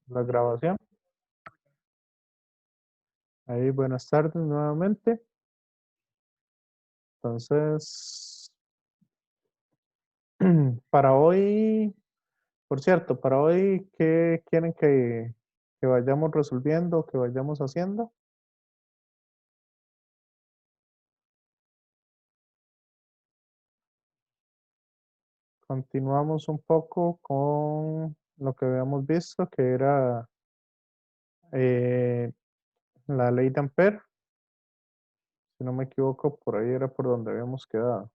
la grabación. Ahí, buenas tardes nuevamente. Entonces, para hoy, por cierto, para hoy, ¿qué quieren que vayamos resolviendo, que vayamos haciendo? Continuamos un poco con lo que habíamos visto, que era eh, la ley de Ampere. Si no me equivoco, por ahí era por donde habíamos quedado.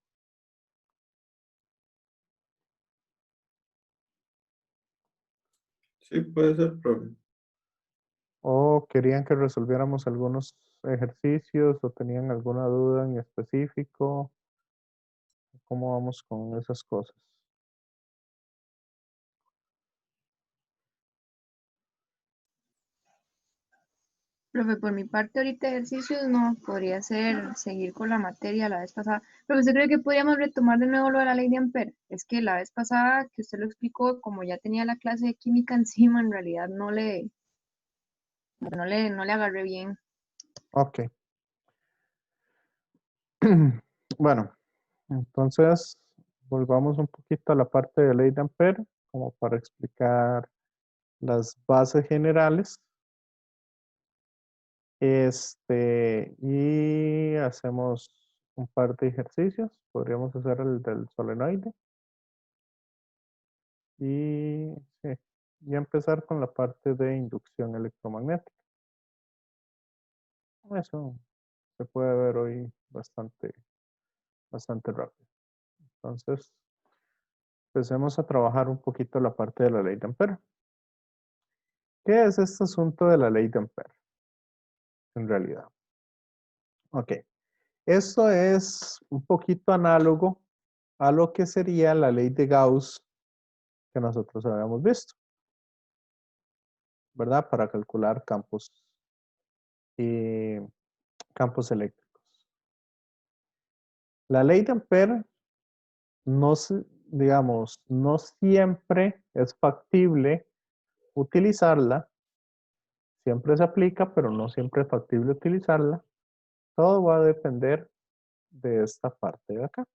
Sí, puede ser, profe. ¿O querían que resolviéramos algunos ejercicios o tenían alguna duda en específico? ¿Cómo vamos con esas cosas? Profe, por mi parte, ahorita ejercicios no, podría ser seguir con la materia la vez pasada. Pero ¿usted cree que podríamos retomar de nuevo lo de la ley de Ampere? Es que la vez pasada que usted lo explicó, como ya tenía la clase de química encima, en realidad no le agarré bien. Ok. Bueno, entonces volvamos un poquito a la parte de ley de Ampere, como para explicar las bases generales. Y hacemos un par de ejercicios. Podríamos hacer el del solenoide. Y, sí, y empezar con la parte de inducción electromagnética. Eso se puede ver hoy bastante rápido. Entonces, empecemos a trabajar un poquito la parte de la ley de Ampere. ¿Qué es este asunto de la ley de Ampere? En realidad. Ok. Esto es un poquito análogo a lo que sería la ley de Gauss que nosotros habíamos visto, ¿verdad? Para calcular eh, campos eléctricos. La ley de Ampere no, digamos, no siempre es factible utilizarla, siempre se aplica, pero no siempre es factible utilizarla. Todo va a depender de esta parte de acá.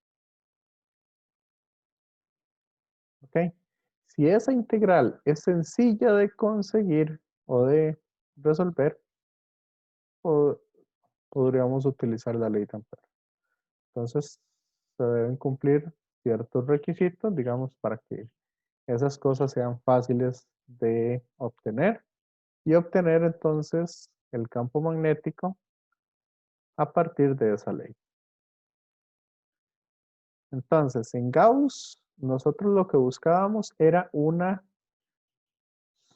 ¿Ok? Si esa integral es sencilla de conseguir o de resolver, podríamos utilizar la ley de Ampere. Entonces, se deben cumplir ciertos requisitos, digamos, para que esas cosas sean fáciles de obtener y obtener entonces el campo magnético a partir de esa ley. Entonces, en Gauss, nosotros lo que buscábamos era una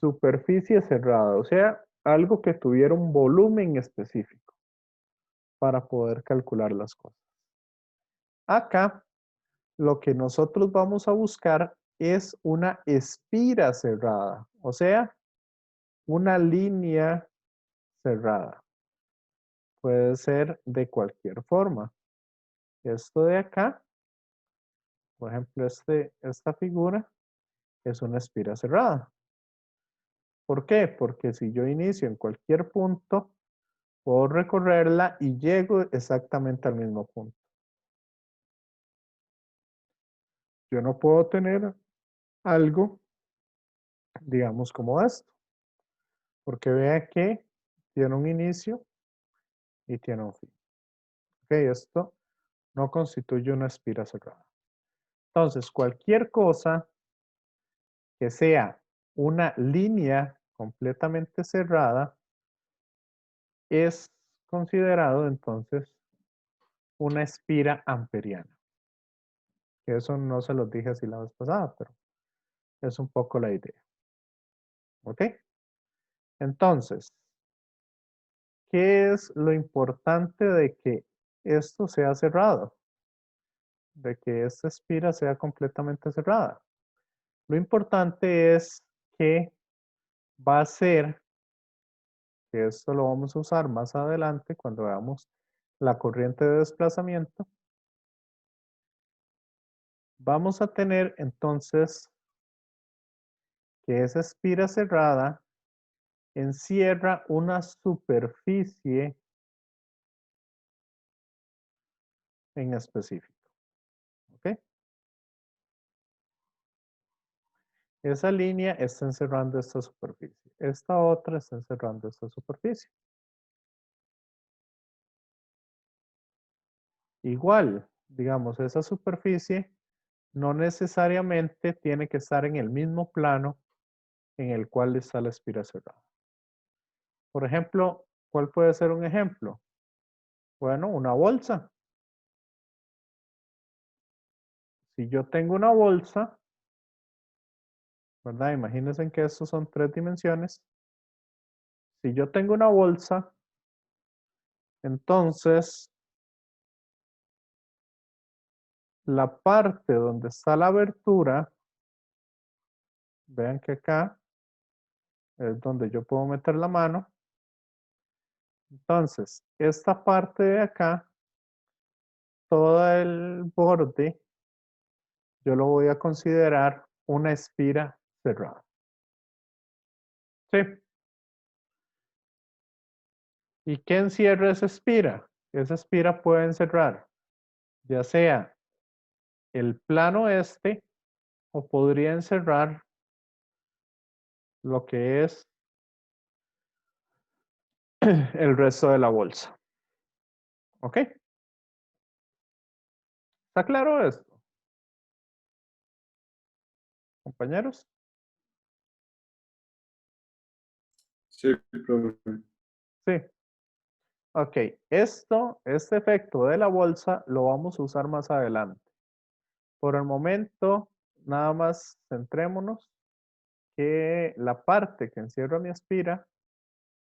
superficie cerrada, o sea, algo que tuviera un volumen específico para poder calcular las cosas. Acá, lo que nosotros vamos a buscar es una espira cerrada, o sea, una línea cerrada. Puede ser de cualquier forma. Esto de acá, por ejemplo, esta figura es una espira cerrada. ¿Por qué? Porque si yo inicio en cualquier punto, puedo recorrerla y llego exactamente al mismo punto. Yo no puedo tener algo, digamos, como esto, porque vea que tiene un inicio y tiene un fin. Ok, esto no constituye una espira cerrada. Entonces, cualquier cosa que sea una línea completamente cerrada es considerado entonces una espira amperiana. Que eso no se los dije así la vez pasada, pero es un poco la idea. ¿Ok? Entonces, ¿qué es lo importante de que esto sea cerrado? De que esta espira sea completamente cerrada. Lo importante es que va a ser, que esto lo vamos a usar más adelante cuando veamos la corriente de desplazamiento. Vamos a tener entonces que esa espira cerrada encierra una superficie en específico. ¿Ok? Esa línea está encerrando esta superficie. Esta otra está encerrando esta superficie. Igual, digamos, esa superficie no necesariamente tiene que estar en el mismo plano en el cual está la espira cerrada. Por ejemplo, ¿cuál puede ser un ejemplo? Bueno, una bolsa. Si yo tengo una bolsa, ¿verdad? Imagínense que estos son 3 dimensiones. Si yo tengo una bolsa, entonces la parte donde está la abertura, vean que acá es donde yo puedo meter la mano. Entonces, esta parte de acá, todo el borde, yo lo voy a considerar una espira cerrada. ¿Sí? ¿Y qué encierra esa espira? Esa espira puede encerrar ya sea el plano este o podría encerrar lo que es el resto de la bolsa. ¿Ok? ¿Está claro esto, compañeros? Sí, profe. Sí. Ok, este efecto de la bolsa lo vamos a usar más adelante. Por el momento, nada más centrémonos que la parte que encierra mi espira,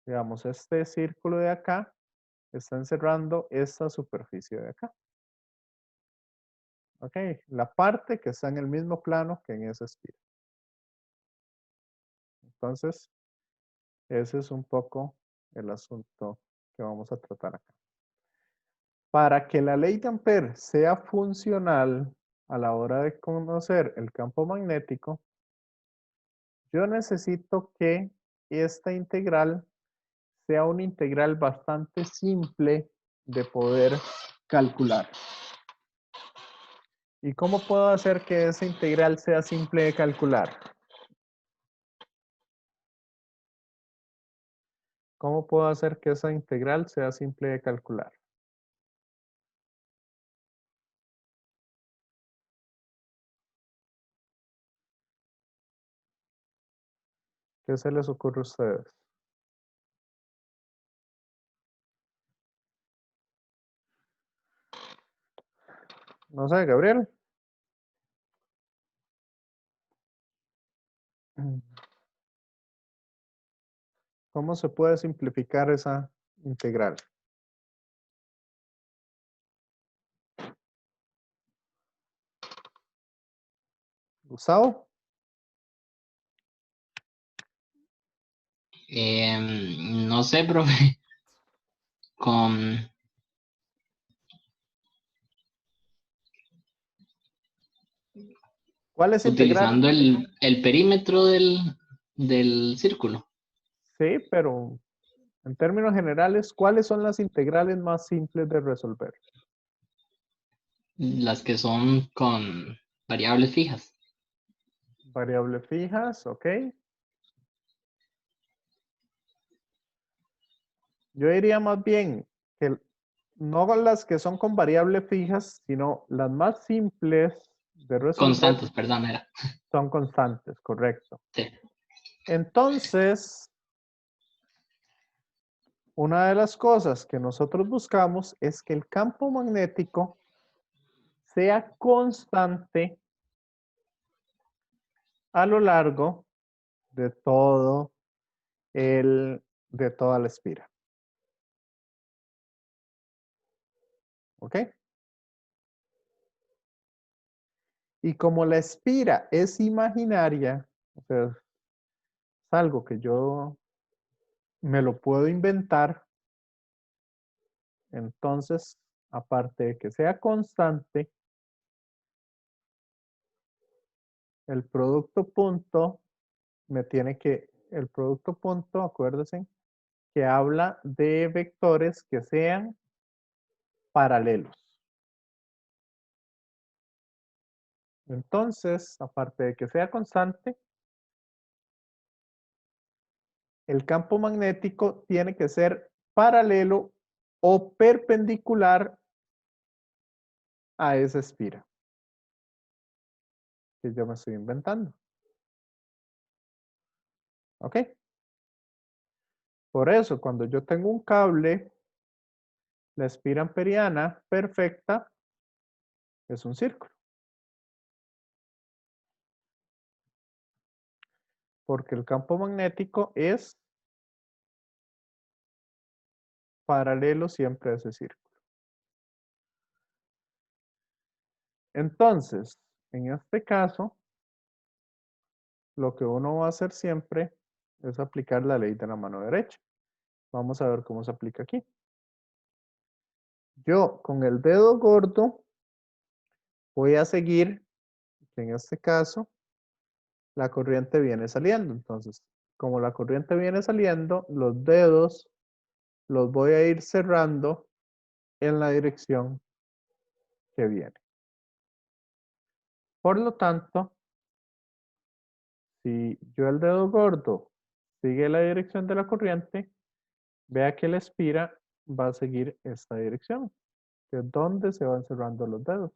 digamos, este círculo de acá, está encerrando esta superficie de acá. Ok, la parte que está en el mismo plano que en esa espira. Entonces, ese es un poco el asunto que vamos a tratar acá. Para que la ley de Ampère sea funcional a la hora de conocer el campo magnético, yo necesito que esta integral sea una integral bastante simple de poder calcular. ¿Y cómo puedo hacer que esa integral sea simple de calcular? ¿Cómo puedo hacer que esa integral sea simple de calcular? ¿Qué se les ocurre a ustedes? No sé, Gabriel. ¿Cómo se puede simplificar esa integral? ¿Gustavo? No sé, profe. Con ¿Cuál es integral? utilizando el perímetro del círculo. Sí, pero en términos generales, ¿cuáles son las integrales más simples de resolver? Las que son con variables fijas. Variables fijas, ok. Yo diría más bien que no las que son con variables fijas, sino las más simples de resolver Constantes, perdón, era. son constantes, correcto. Sí. Entonces, una de las cosas que nosotros buscamos es que el campo magnético sea constante a lo largo de todo de toda la espira. ¿Ok? Y como la espira es imaginaria, o sea, es algo que yo me lo puedo inventar, entonces, aparte de que sea constante, el producto punto me tiene que, el producto punto, acuérdense, que habla de vectores que sean paralelos. Entonces, aparte de que sea constante, el campo magnético tiene que ser paralelo o perpendicular a esa espira que yo me estoy inventando. ¿Ok? Por eso, cuando yo tengo un cable, la espira amperiana perfecta es un círculo. Porque el campo magnético es paralelo siempre a ese círculo. Entonces, en este caso, lo que uno va a hacer siempre es aplicar la ley de la mano derecha. Vamos a ver cómo se aplica aquí. Yo con el dedo gordo voy a seguir, que en este caso, la corriente viene saliendo. Entonces, como la corriente viene saliendo, los dedos los voy a ir cerrando en la dirección que viene. Por lo tanto, si yo el dedo gordo sigue la dirección de la corriente, vea que la espira va a seguir esta dirección, que es donde se van cerrando los dedos.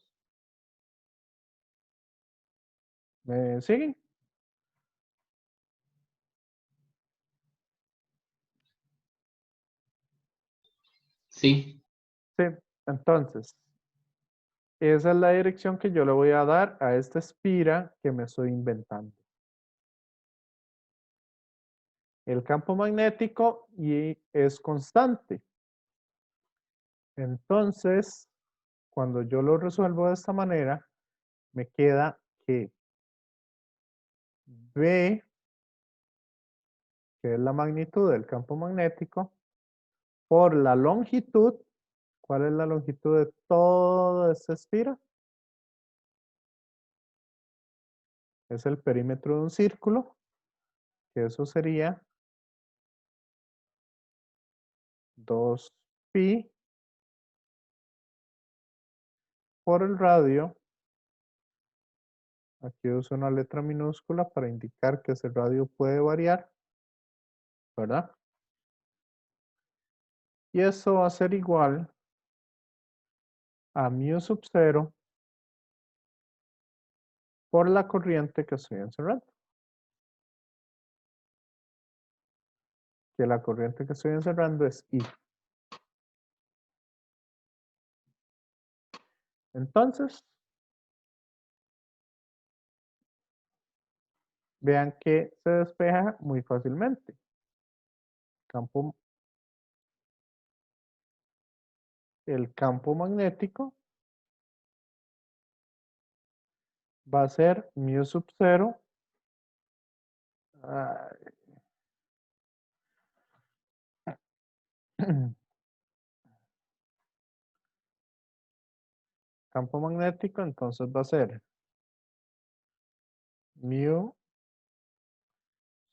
¿Me siguen? Sí, Sí. Entonces, esa es la dirección que yo le voy a dar a esta espira que me estoy inventando. El campo magnético es constante. Entonces, cuando yo lo resuelvo de esta manera, me queda que B, que es la magnitud del campo magnético, por la longitud. ¿Cuál es la longitud de toda esta espira? Es el perímetro de un círculo, que eso sería 2pi por el radio. Aquí uso una letra minúscula para indicar que ese radio puede variar, ¿verdad? Y eso va a ser igual a mu sub 0 por la corriente que estoy encerrando. Que la corriente que estoy encerrando es I. Entonces, vean que se despeja muy fácilmente. El campo magnético va a ser mu sub 0. Campo magnético, entonces va a ser mu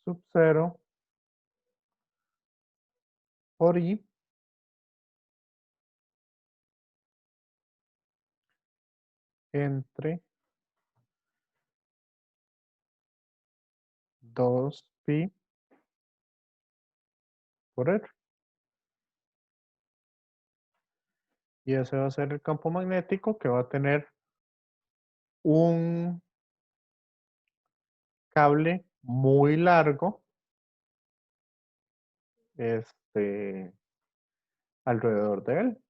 sub 0 por I entre 2pi por R. Y ese va a ser el campo magnético que va a tener un cable muy largo alrededor de él.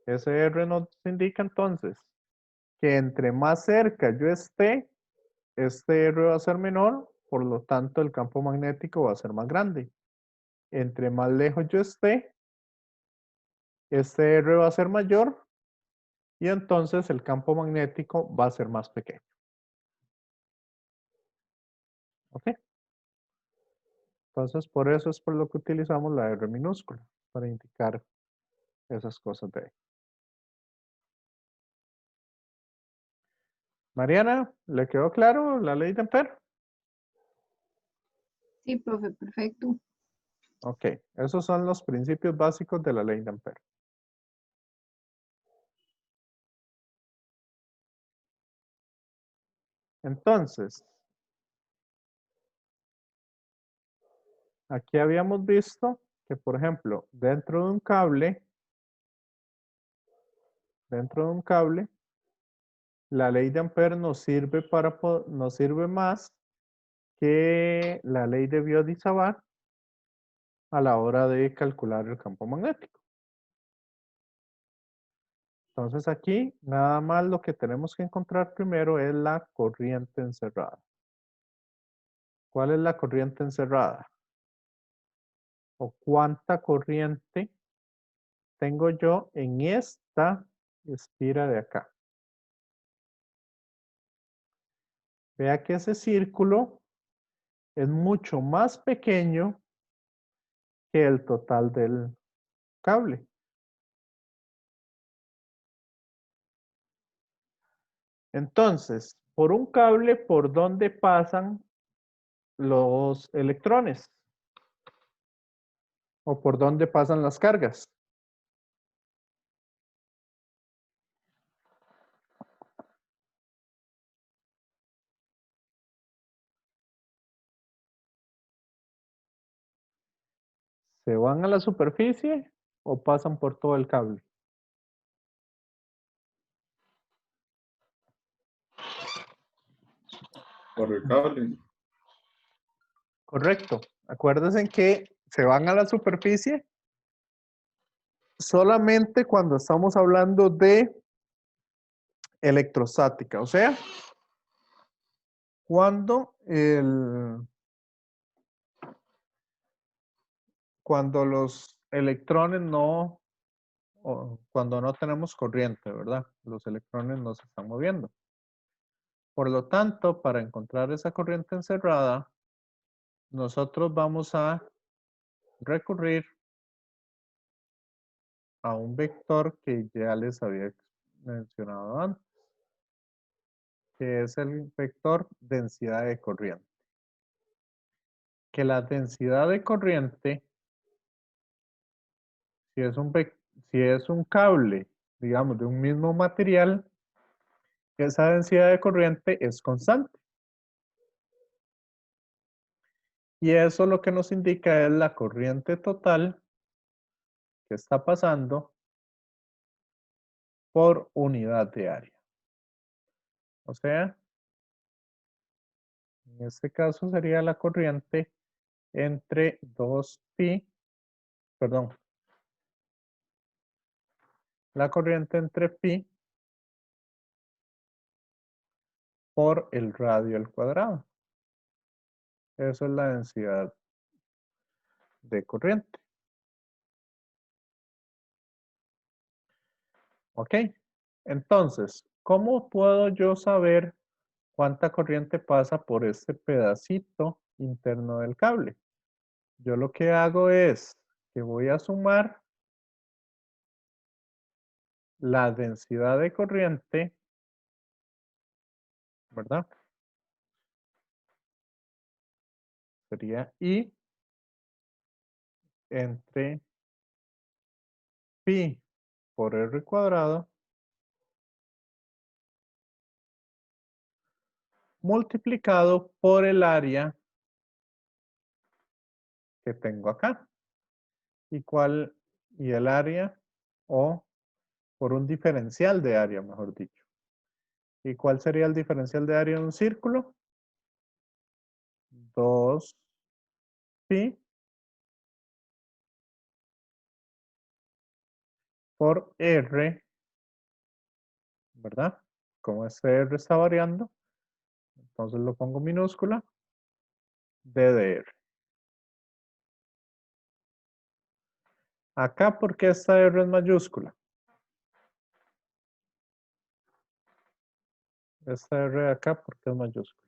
Ese R nos indica entonces que entre más cerca yo esté, este R va a ser menor, por lo tanto el campo magnético va a ser más grande. Entre más lejos yo esté, este R va a ser mayor y entonces el campo magnético va a ser más pequeño. ¿Ok? Entonces por eso es por lo que utilizamos la R minúscula, para indicar esas cosas de ahí. Mariana, ¿le quedó claro la ley de Ampere? Sí, profe, perfecto. Ok, esos son los principios básicos de la ley de Ampere. Entonces, aquí habíamos visto que, por ejemplo, dentro de un cable, la ley de Ampere nos sirve nos sirve más que la ley de Biot-Savart a la hora de calcular el campo magnético. Entonces aquí nada más lo que tenemos que encontrar primero es la corriente encerrada. ¿Cuál es la corriente encerrada? ¿O cuánta corriente tengo yo en esta esfera de acá? Vea que ese círculo es mucho más pequeño que el total del cable. Entonces, por un cable, ¿por dónde pasan los electrones? ¿O por dónde pasan las cargas? ¿Se van a la superficie o pasan por todo el cable? Por el cable. Correcto. Acuérdense que se van a la superficie solamente cuando estamos hablando de electrostática, o sea, cuando cuando los electrones cuando no tenemos corriente, ¿verdad? Los electrones no se están moviendo. Por lo tanto, para encontrar esa corriente encerrada, nosotros vamos a recurrir a un vector que ya les había mencionado antes, que es el vector densidad de corriente. Que la densidad de corriente, si es un cable, digamos, de un mismo material, esa densidad de corriente es constante. Y eso lo que nos indica es la corriente total que está pasando por unidad de área. O sea, en este caso sería la corriente entre 2pi, perdón, la corriente entre pi por el radio al cuadrado. Eso es la densidad de corriente. ¿Ok? Entonces, ¿cómo puedo yo saber cuánta corriente pasa por este pedacito interno del cable? Yo lo que hago es que voy a sumar la densidad de corriente, ¿verdad? Sería I entre pi por r cuadrado multiplicado por el área que tengo acá. Y el área, o por un diferencial de área, mejor dicho. ¿Y cuál sería el diferencial de área de un círculo? 2pi por r, ¿verdad? Como este r está variando, entonces lo pongo minúscula, d de r. Acá, ¿por qué esta r es mayúscula? Esta r de acá, ¿por qué es mayúscula?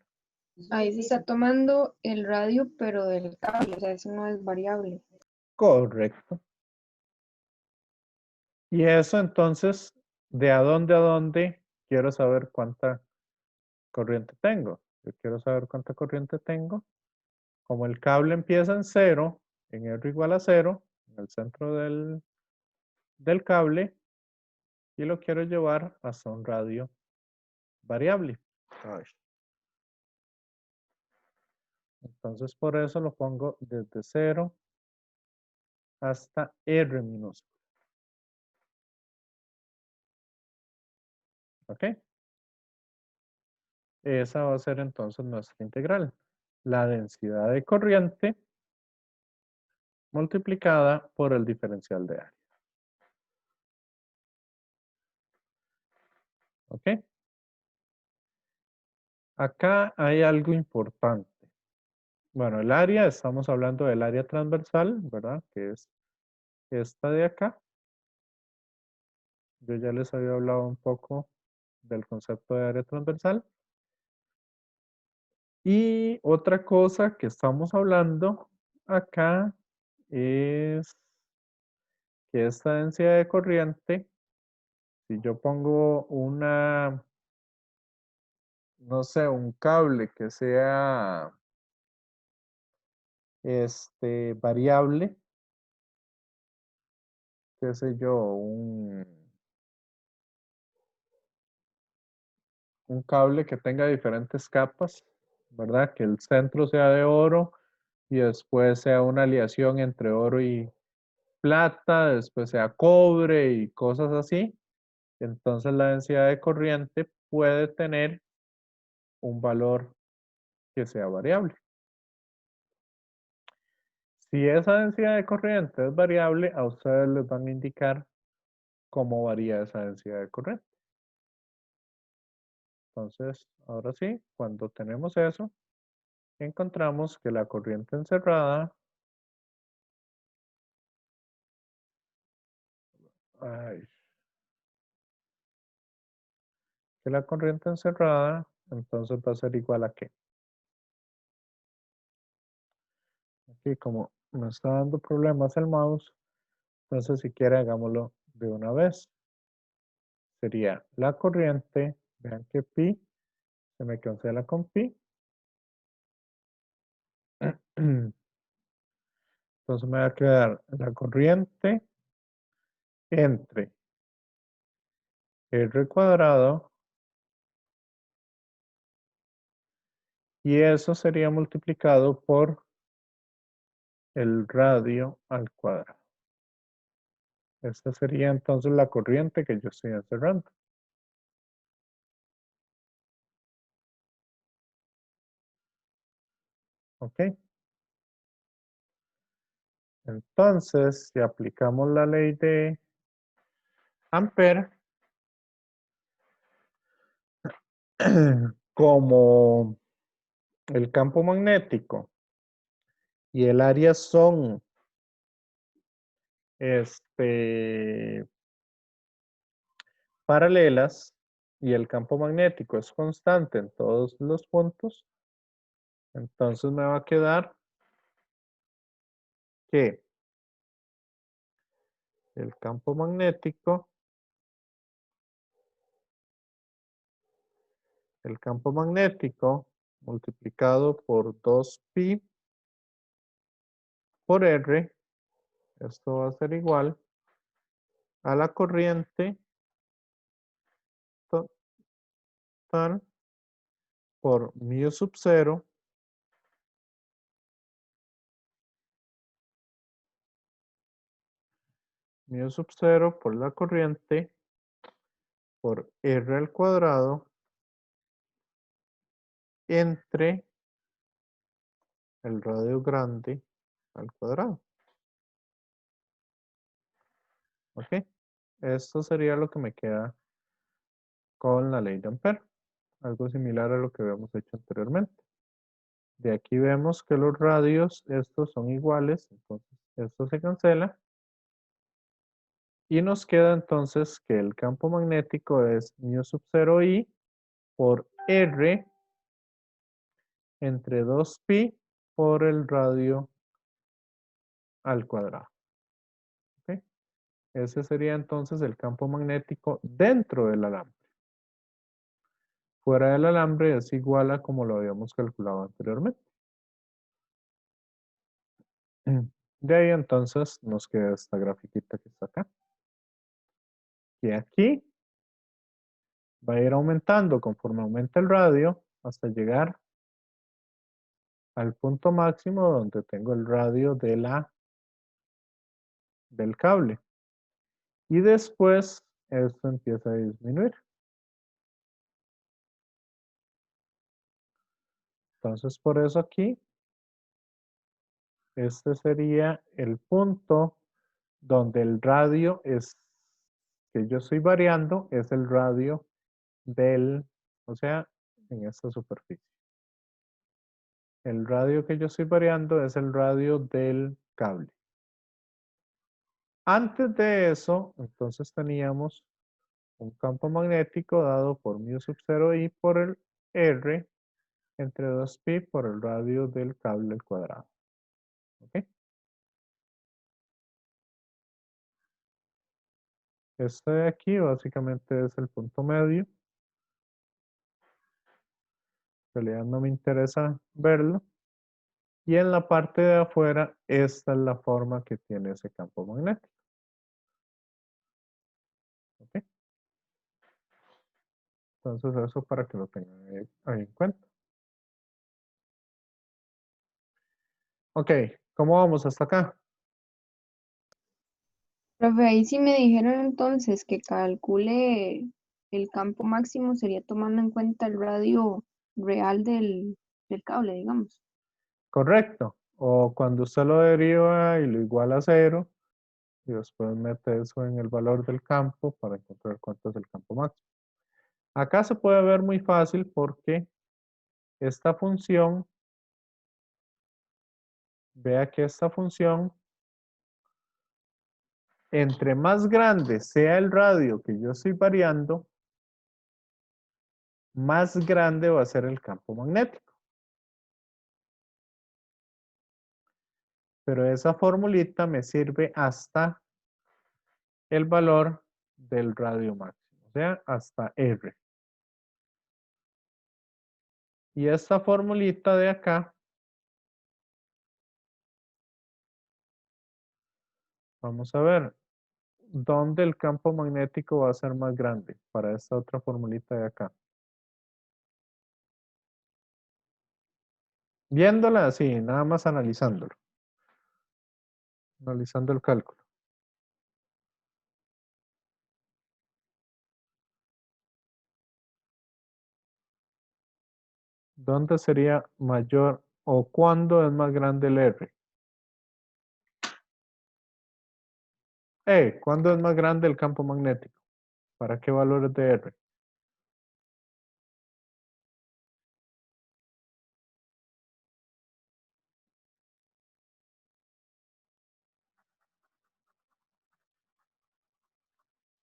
Ahí se está tomando el radio, pero del cable, o sea, eso no es variable. Correcto. Y eso entonces, ¿de a dónde a dónde? Quiero saber cuánta corriente tengo? Yo quiero saber cuánta corriente tengo. Como el cable empieza en 0, en R igual a 0, en el centro del cable, y lo quiero llevar hasta un radio variable. Ay. Entonces por eso lo pongo desde 0 hasta R minúsculo. ¿Ok? Esa va a ser entonces nuestra integral. La densidad de corriente multiplicada por el diferencial de área. ¿Ok? Acá hay algo importante. Bueno, el área, estamos hablando del área transversal, ¿verdad? Que es esta de acá. Yo ya les había hablado un poco del concepto de área transversal. Y otra cosa que estamos hablando acá es que esta densidad de corriente, si yo pongo una, no sé, un cable que sea variable, qué sé yo, un cable que tenga diferentes capas, ¿verdad? Que el centro sea de oro y después sea una aleación entre oro y plata, después sea cobre y cosas así. Entonces la densidad de corriente puede tener un valor que sea variable. Si esa densidad de corriente es variable, a ustedes les van a indicar cómo varía esa densidad de corriente. Entonces, ahora sí, cuando tenemos eso, encontramos que la corriente encerrada entonces va a ser igual a qué. Aquí como me está dando problemas el mouse, entonces si quiere hagámoslo de una vez. Sería la corriente, vean que pi se me cancela con pi. Entonces me va a quedar la corriente entre R cuadrado y eso sería multiplicado por el radio al cuadrado. Esta sería entonces la corriente que yo estoy encerrando. ¿Ok? Entonces, si aplicamos la ley de Ampere, como el campo magnético y el área son paralelas y el campo magnético es constante en todos los puntos, entonces me va a quedar que el campo magnético multiplicado por 2pi por R, esto va a ser igual a la corriente total por mu sub 0 por la corriente por R al cuadrado entre el radio grande al cuadrado. ¿Ok? Esto sería lo que me queda con la ley de Ampere. Algo similar a lo que habíamos hecho anteriormente. De aquí vemos que los radios, estos son iguales, entonces esto se cancela. Y nos queda entonces que el campo magnético es mu sub 0i por R entre 2pi por el radio al cuadrado. ¿Okay? Ese sería entonces el campo magnético dentro del alambre. fuera del alambre es igual a como lo habíamos calculado anteriormente. De ahí entonces nos queda esta grafiquita que está acá. Y aquí va a ir aumentando conforme aumenta el radio hasta llegar al punto máximo donde tengo el radio del cable. Y después esto empieza a disminuir. Entonces por eso aquí, este sería el punto donde el radio que yo estoy variando es el radio o sea, en esta superficie. El radio que yo estoy variando es el radio del cable. Antes de eso, entonces teníamos un campo magnético dado por mu sub 0 i por el R entre 2pi por el radio del cable al cuadrado. ¿Ok? Este de aquí básicamente es el punto medio. En realidad no me interesa verlo. Y en la parte de afuera, esta es la forma que tiene ese campo magnético. ¿Ok? Entonces eso para que lo tengan ahí en cuenta. Ok, ¿cómo vamos hasta acá? Profe, ahí sí me dijeron entonces que calcule el campo máximo sería tomando en cuenta el radio real del cable, digamos. Correcto. O cuando usted lo deriva y lo iguala a 0, y después mete eso en el valor del campo para encontrar cuánto es el campo máximo. Acá se puede ver muy fácil porque esta función, vea que esta función, entre más grande sea el radio que yo estoy variando, más grande va a ser el campo magnético. Pero esa formulita me sirve hasta el valor del radio máximo, o sea, hasta R. Y esta formulita de acá, vamos a ver, ¿dónde el campo magnético va a ser más grande? Para esta otra formulita de acá. Viéndola así, nada más analizándolo. Analizando el cálculo. ¿Dónde sería mayor o cuándo es más grande el R? ¿Cuándo es más grande el campo magnético? ¿Para qué valores de R?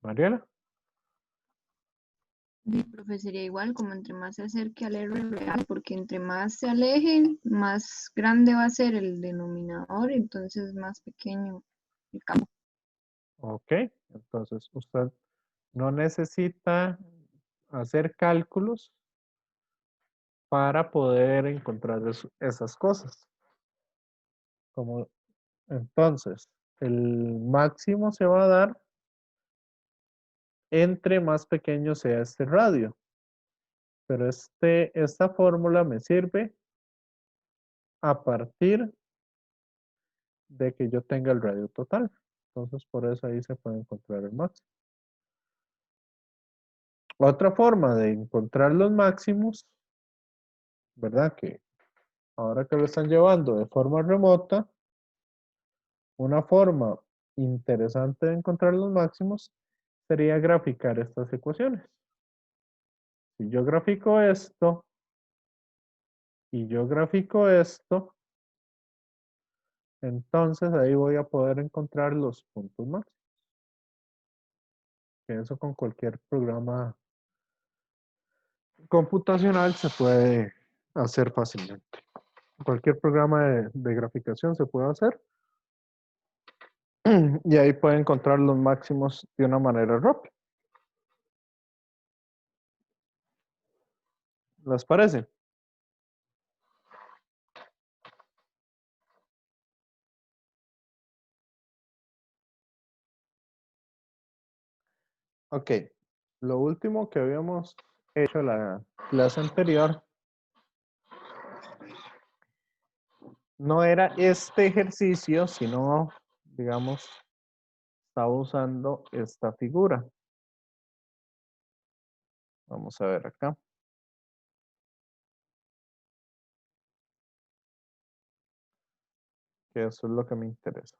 ¿Mariela? Sí, profe, sería igual como entre más se acerque al R real, porque entre más se alejen, más grande va a ser el denominador, entonces más pequeño el campo. Ok, entonces usted no necesita hacer cálculos para poder encontrar esas cosas. Entonces, el máximo se va a dar entre más pequeño sea este radio. Pero esta fórmula me sirve a partir de que yo tenga el radio total. Entonces, por eso ahí se puede encontrar el máximo. Otra forma de encontrar los máximos, ¿verdad? Que ahora que lo están llevando de forma remota, una forma interesante de encontrar los máximos sería graficar estas ecuaciones. Si yo grafico esto y yo grafico esto, entonces ahí voy a poder encontrar los puntos máximos. Que eso con cualquier programa computacional se puede hacer fácilmente. Cualquier programa de graficación se puede hacer. Y ahí puede encontrar los máximos de una manera rápida. ¿Les parece? Ok. Lo último que habíamos hecho la clase anterior no era este ejercicio, sino, digamos, estaba usando esta figura. Vamos a ver acá. Que eso es lo que me interesa.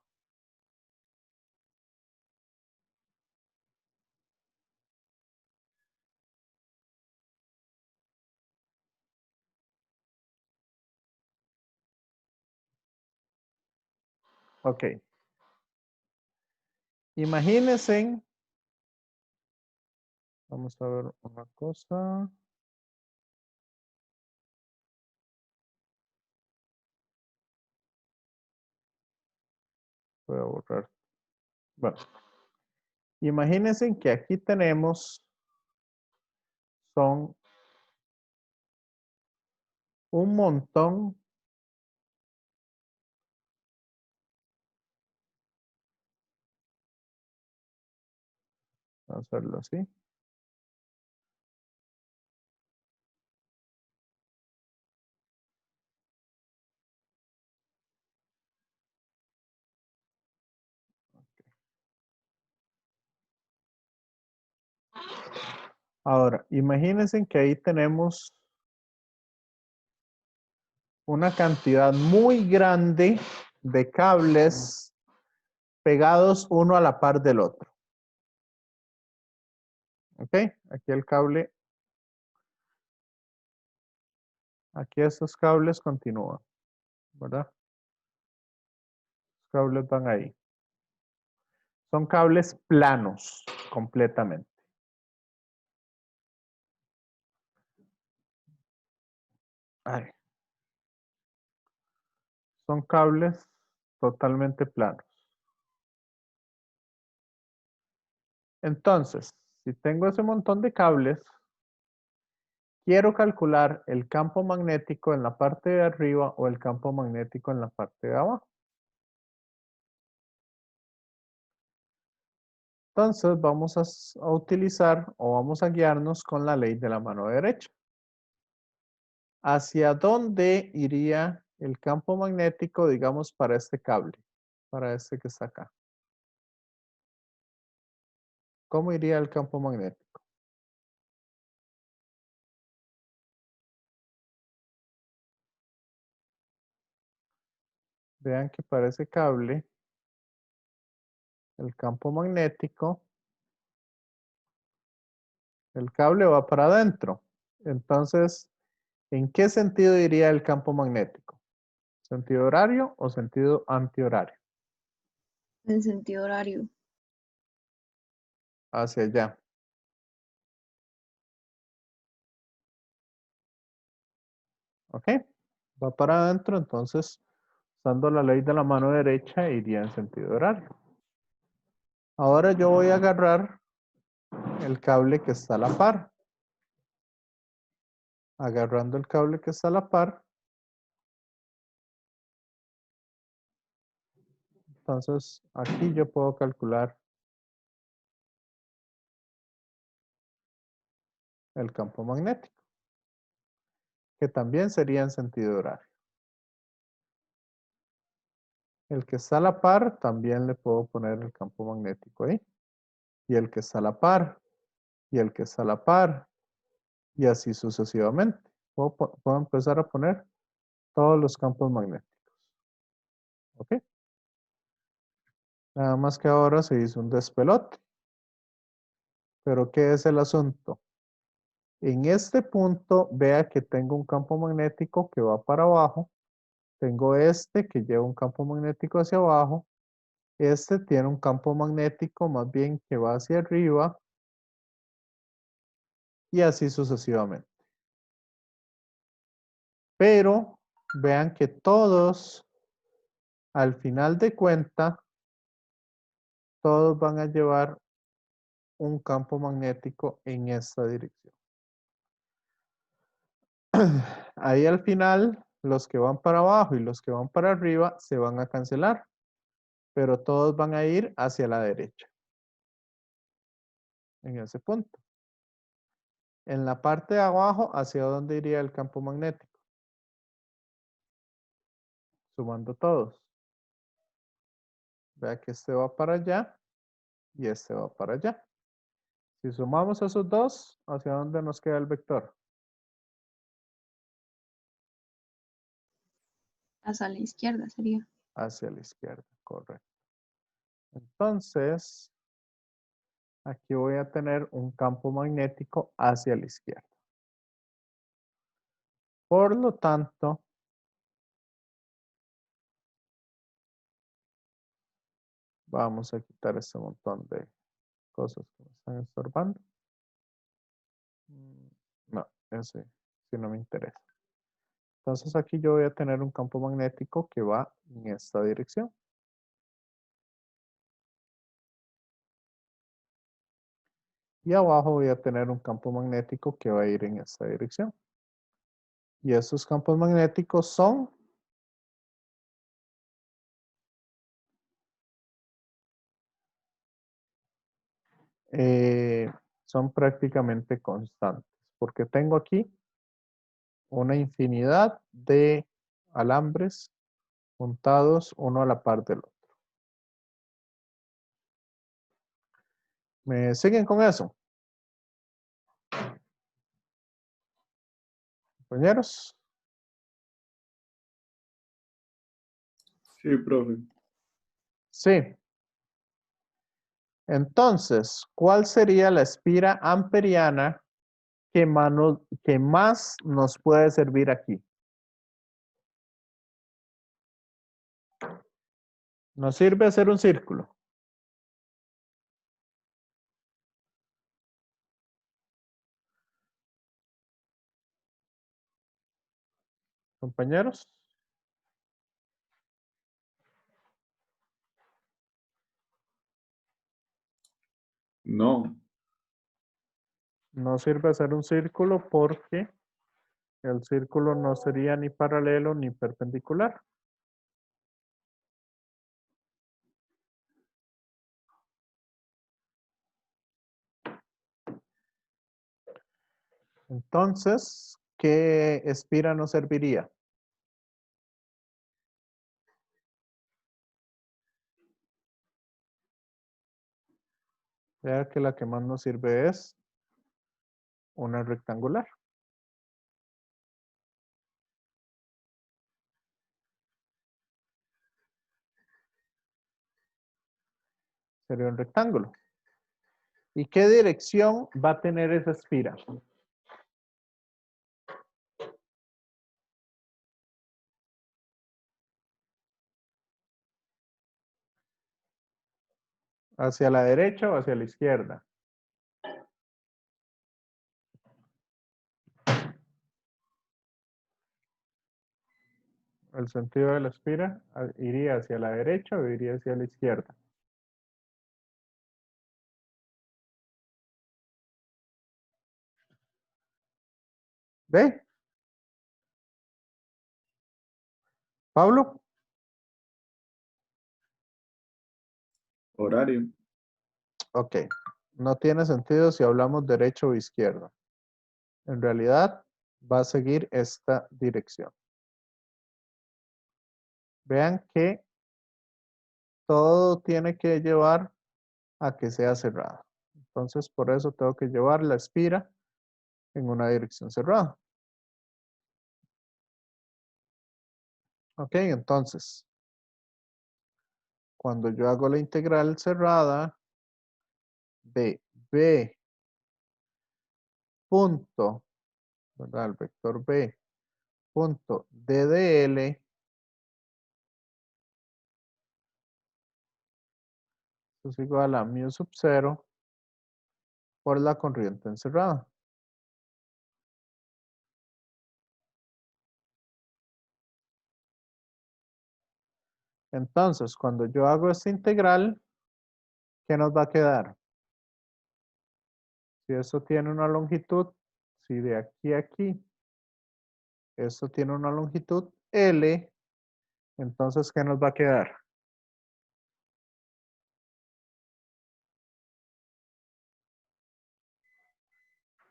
Ok. Imagínense. Vamos a ver una cosa. Voy a borrar. Bueno. Imagínense que aquí tenemos son un montón vamos a hacerlo así. Ahora, imagínense que ahí tenemos una cantidad muy grande de cables pegados uno a la par del otro. ¿Ok? Aquí el cable, aquí estos cables continúan, ¿verdad? Los cables van ahí. Son cables planos completamente. Ay. Son cables totalmente planos. Entonces, si tengo ese montón de cables, quiero calcular el campo magnético en la parte de arriba o el campo magnético en la parte de abajo. Entonces vamos a utilizar o vamos a guiarnos con la ley de la mano derecha. ¿Hacia dónde iría el campo magnético, digamos, para este cable? Para este que está acá. ¿Cómo iría el campo magnético? Vean que para ese cable, el campo magnético, el cable va para adentro. Entonces, ¿en qué sentido iría el campo magnético? ¿Sentido horario o sentido antihorario? En sentido horario. Hacia allá. ¿Ok? Va para adentro, entonces, usando la ley de la mano derecha, iría en sentido horario. Ahora yo voy a agarrar el cable que está a la par. Agarrando el cable que está a la par. Entonces, aquí yo puedo calcular el campo magnético, que también sería en sentido horario. El que está a la par, también le puedo poner el campo magnético ahí. Y el que está a la par, y el que está a la par, y así sucesivamente. Puedo empezar a poner todos los campos magnéticos. ¿Ok? Nada más que ahora se hizo un despelote. Pero ¿qué es el asunto? En este punto, vea que tengo un campo magnético que va para abajo. Tengo este que lleva un campo magnético hacia abajo. Este tiene un campo magnético más bien que va hacia arriba. Y así sucesivamente. Pero vean que todos, al final de cuenta, todos van a llevar un campo magnético en esta dirección. Ahí al final, los que van para abajo y los que van para arriba se van a cancelar, pero todos van a ir hacia la derecha. En ese punto. En la parte de abajo, ¿hacia dónde iría el campo magnético? Sumando todos. Vea que este va para allá y este va para allá. Si sumamos esos dos, ¿hacia dónde nos queda el vector? Hacia la izquierda sería. Hacia la izquierda, correcto. Entonces, aquí voy a tener un campo magnético hacia la izquierda. Por lo tanto, vamos a quitar este montón de cosas que me están estorbando. No, ese sí no me interesa. Entonces aquí yo voy a tener un campo magnético que va en esta dirección. Y abajo voy a tener un campo magnético que va a ir en esta dirección. Y estos campos magnéticos son son prácticamente constantes, porque tengo aquí una infinidad de alambres juntados uno a la par del otro. ¿Me siguen con eso, compañeros? Sí, profe. Sí. Entonces, ¿cuál sería la espira amperiana que más nos puede servir aquí? Nos sirve hacer un círculo. Compañeros. No. No sirve hacer un círculo porque el círculo no sería ni paralelo ni perpendicular. Entonces, ¿qué espira nos serviría? Vea que la que más nos sirve es una rectangular. Sería un rectángulo. ¿Y qué dirección va a tener esa espira? ¿Hacia la derecha o hacia la izquierda? El sentido de la espira iría hacia la derecha o iría hacia la izquierda. ¿Ve? ¿Pablo? Horario. Ok. No tiene sentido si hablamos derecha o izquierda. En realidad, va a seguir esta dirección. Vean que todo tiene que llevar a que sea cerrado. Entonces, por eso tengo que llevar la espira en una dirección cerrada. Ok, entonces, cuando yo hago la integral cerrada de B punto, ¿verdad? El vector B punto DDL es igual a mu sub 0 por la corriente encerrada. Entonces, cuando yo hago esta integral, ¿qué nos va a quedar? Si eso tiene una longitud, si de aquí a aquí Esto tiene una longitud L. Entonces, ¿qué nos va a quedar?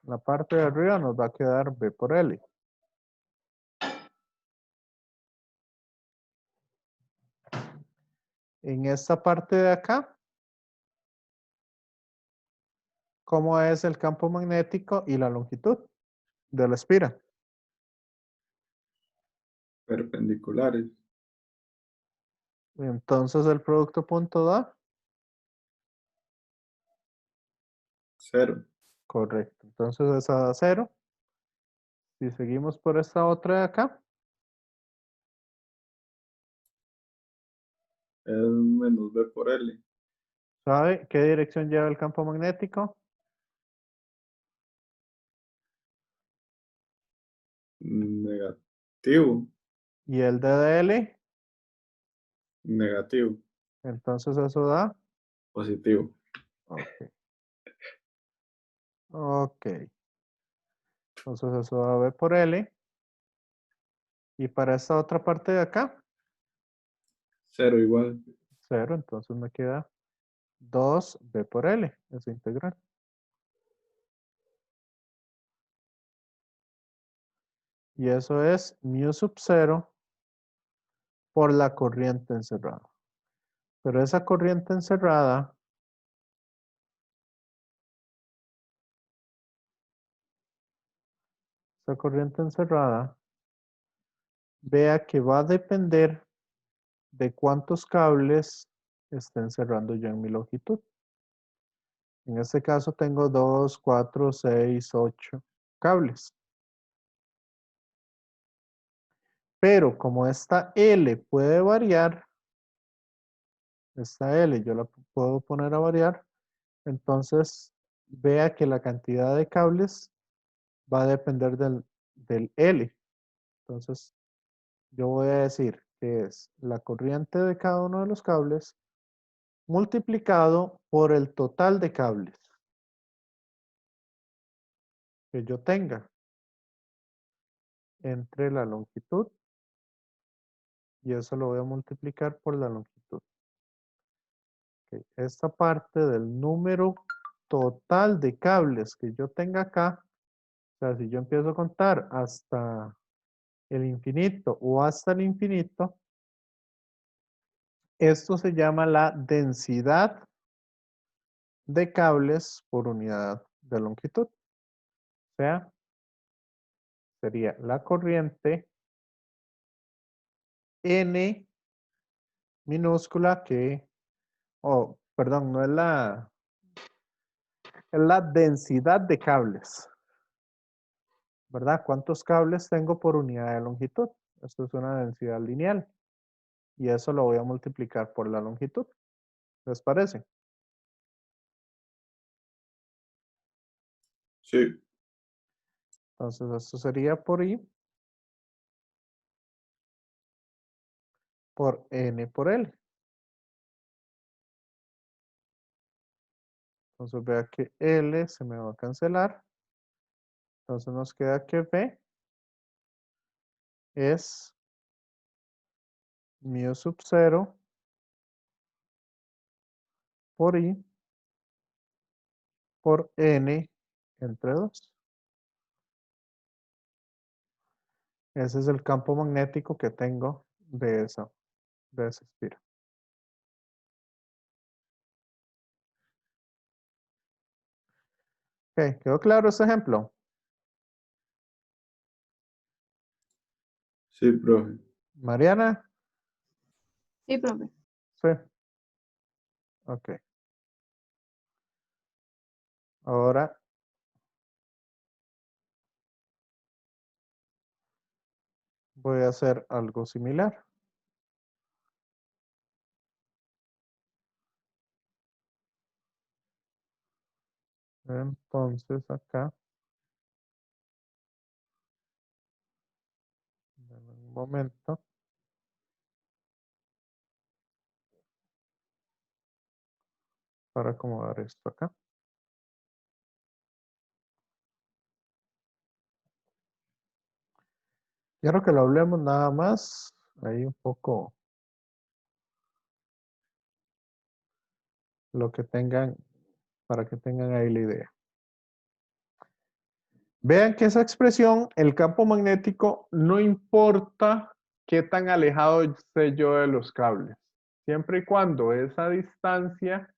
La parte de arriba nos va a quedar B por L. En esta parte de acá, ¿cómo es el campo magnético y la longitud de la espira? Perpendiculares. Entonces el producto punto da 0. correcto. Entonces esa da 0. Si seguimos por esta otra de acá, Es menos B por L. ¿sabe qué dirección lleva el campo magnético? Negativo. Y el D de L, Negativo. entonces eso da. Positivo. Ok. Ok. Entonces eso da B por L. Y para esta otra parte de acá, 0 igual. 0. Entonces me queda 2B por L, esa integral. Y eso es mu sub 0 por la corriente encerrada. Pero esa corriente encerrada vea que va a depender de cuántos cables estén cerrando yo en mi longitud. En este caso tengo 2, 4, 6, 8 cables. Pero como esta L puede variar, esta L yo la puedo poner a variar, entonces vea que la cantidad de cables va a depender del L. Entonces yo voy a decir que es la corriente de cada uno de los cables multiplicado por el total de cables que yo tenga entre la longitud y eso lo voy a multiplicar por la longitud. Ok, esta parte del número total de cables que yo tenga acá, o sea, si yo empiezo a contar hasta el infinito o hasta el infinito, esto se llama la densidad de cables por unidad de longitud. O sea, sería la corriente N minúscula que, oh, perdón, no es es la densidad de cables, ¿verdad? ¿Cuántos cables tengo por unidad de longitud? Esto es una densidad lineal y eso lo voy a multiplicar por la longitud. ¿Les parece? Sí. Entonces esto sería por I por N por L. Entonces vea que L se me va a cancelar. Entonces nos queda que V es mu sub 0 por I por N entre 2. Ese es el campo magnético que tengo de esa espira. Ok, ¿quedó claro ese ejemplo? Sí, profe. Mariana, Sí, profe. sí. Ok. Ahora voy a hacer algo similar. Entonces acá, denme un momento para acomodar esto acá. Quiero que lo hablemos nada más, ahí un poco lo que tengan, para que tengan ahí la idea. Vean que esa expresión, el campo magnético, no importa qué tan alejado esté yo de los cables, siempre y cuando esa distancia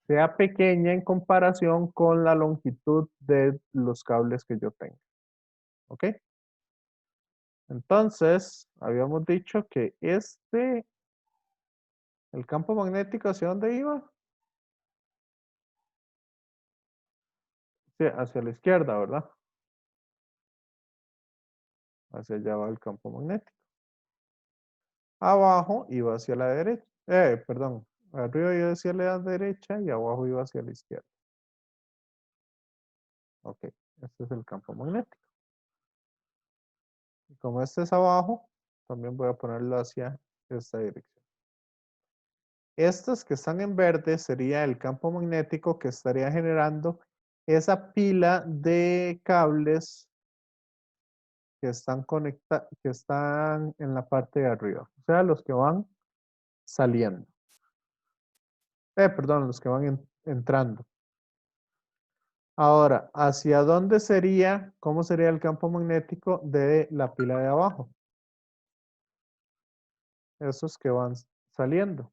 sea pequeña en comparación con la longitud de los cables que yo tenga. ¿Ok? Entonces, habíamos dicho que el campo magnético, ¿hacia dónde iba? Sí, hacia la izquierda, ¿verdad? Hacia allá va el campo magnético. Abajo iba hacia la derecha. Perdón. Arriba iba hacia la derecha y abajo iba hacia la izquierda. Ok. Este es el campo magnético. Y como este es abajo, también voy a ponerlo hacia esta dirección. Estos que están en verde sería el campo magnético que estaría generando esa pila de cables que están en la parte de arriba. O sea, los que van saliendo. Perdón, los que van entrando. Ahora, ¿hacia dónde sería, cómo sería el campo magnético de la pila de abajo? Esos que van saliendo.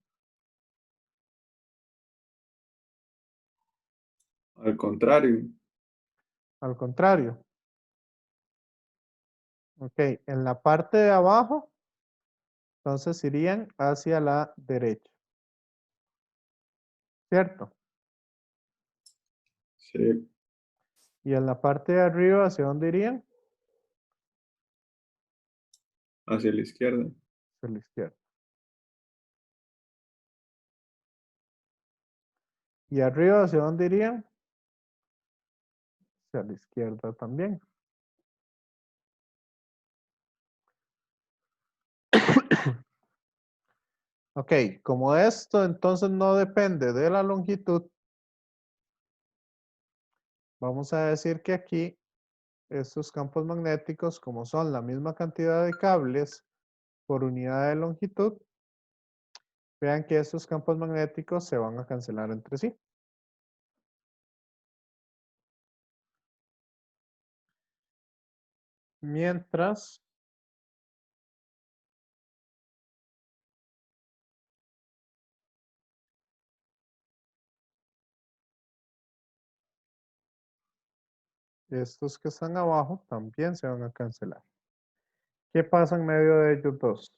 Al contrario. Al contrario. Ok, en la parte de abajo, entonces irían hacia la derecha. ¿Cierto? Sí. Y en la parte de arriba, ¿hacia dónde irían? Hacia la izquierda. Hacia la izquierda. Y arriba, ¿hacia dónde irían? Hacia la izquierda también. Ok, como esto entonces no depende de la longitud, vamos a decir que aquí estos campos magnéticos, como son la misma cantidad de cables por unidad de longitud, vean que estos campos magnéticos se van a cancelar entre sí. Mientras estos que están abajo también se van a cancelar. ¿Qué pasa en medio de ellos dos?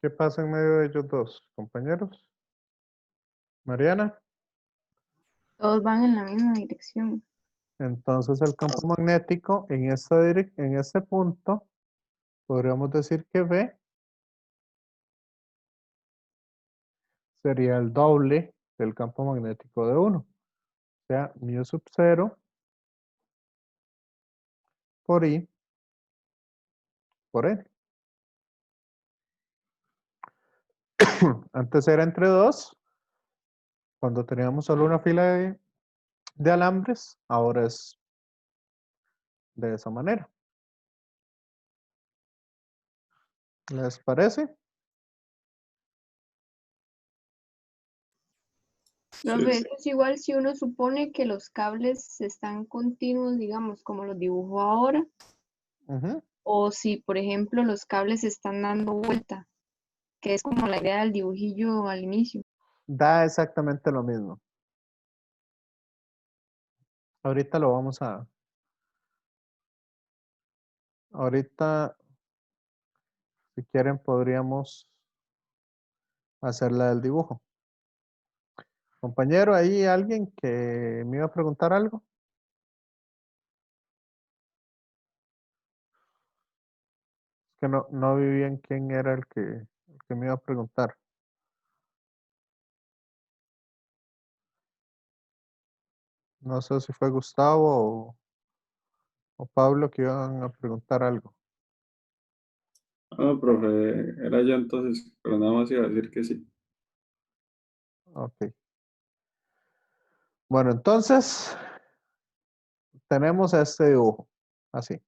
¿Qué pasa en medio de ellos dos, compañeros? Mariana. Todos van en la misma dirección. Entonces el campo magnético en este punto, podríamos decir que B sería el doble del campo magnético de 1. O sea, mu sub 0 por I por N. Antes era entre 2, cuando teníamos solo una fila de alambres, ahora es de esa manera. ¿Les parece? Profe, Sí. eso es igual si uno supone que los cables están continuos, digamos, como los dibujo ahora, Ujú. o si, por ejemplo, los cables están dando vuelta, que es como la idea del dibujillo al inicio. Da exactamente lo mismo. Ahorita lo vamos a... Ahorita, si quieren, podríamos hacer la del dibujo. Compañero, ¿hay alguien que me iba a preguntar algo? Que no vi bien quién era el que me iba a preguntar. No sé si fue Gustavo o Pablo que iban a preguntar algo. Ah, no, profe, era yo entonces, pero nada más iba a decir que sí. Ok. Bueno, entonces tenemos este dibujo, así.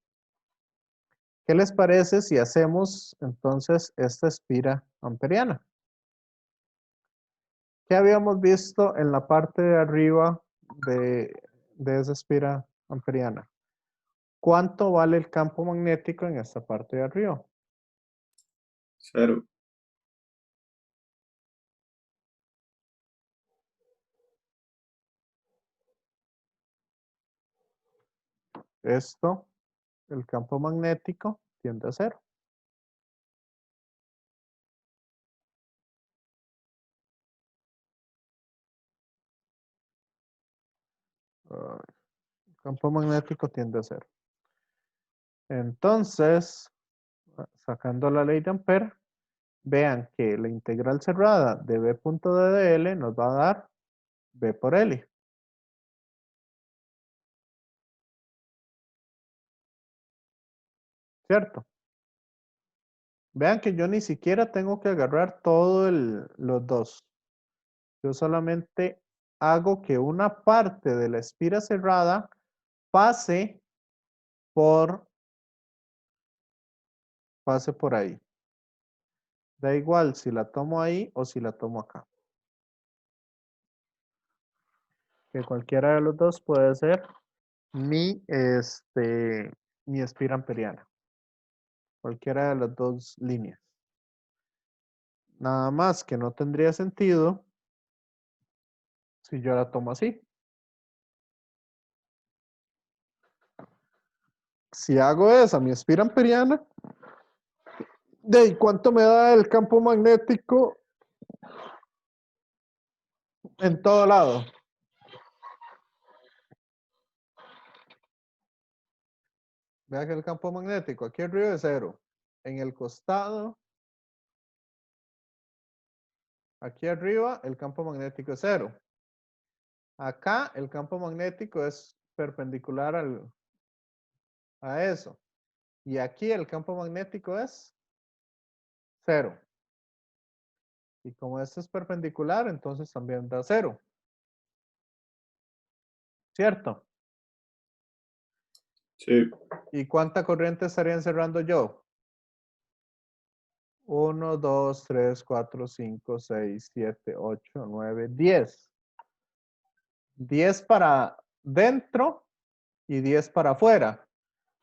¿Qué les parece si hacemos entonces esta espira amperiana? ¿Qué habíamos visto en la parte de arriba de esa espira amperiana? ¿Cuánto vale el campo magnético en esta parte de arriba? 0. Esto, el campo magnético, tiende a 0. El campo magnético tiende a 0. Entonces, sacando la ley de Ampere, vean que la integral cerrada de B punto D de L nos va a dar B por L. ¿Cierto? Vean que yo ni siquiera tengo que agarrar todos los dos. Yo solamente hago que una parte de la espira cerrada pase por ahí. Da igual si la tomo ahí o si la tomo acá. Que cualquiera de los dos puede ser mi espira amperiana. Cualquiera de las dos líneas. Nada más que no tendría sentido si yo la tomo así. Si hago esa, mi espira amperiana, ¿de cuánto me da el campo magnético en todo lado? Vea que el campo magnético aquí arriba es 0. En el costado, aquí arriba, el campo magnético es 0. Acá el campo magnético es perpendicular a eso. Y aquí el campo magnético es 0. Y como este es perpendicular, entonces también da 0. ¿Cierto? Sí. ¿Y cuánta corriente estaría encerrando yo? 1, 2, 3, 4, 5, 6, 7, 8, 9, 10. 10 para dentro y 10 para afuera.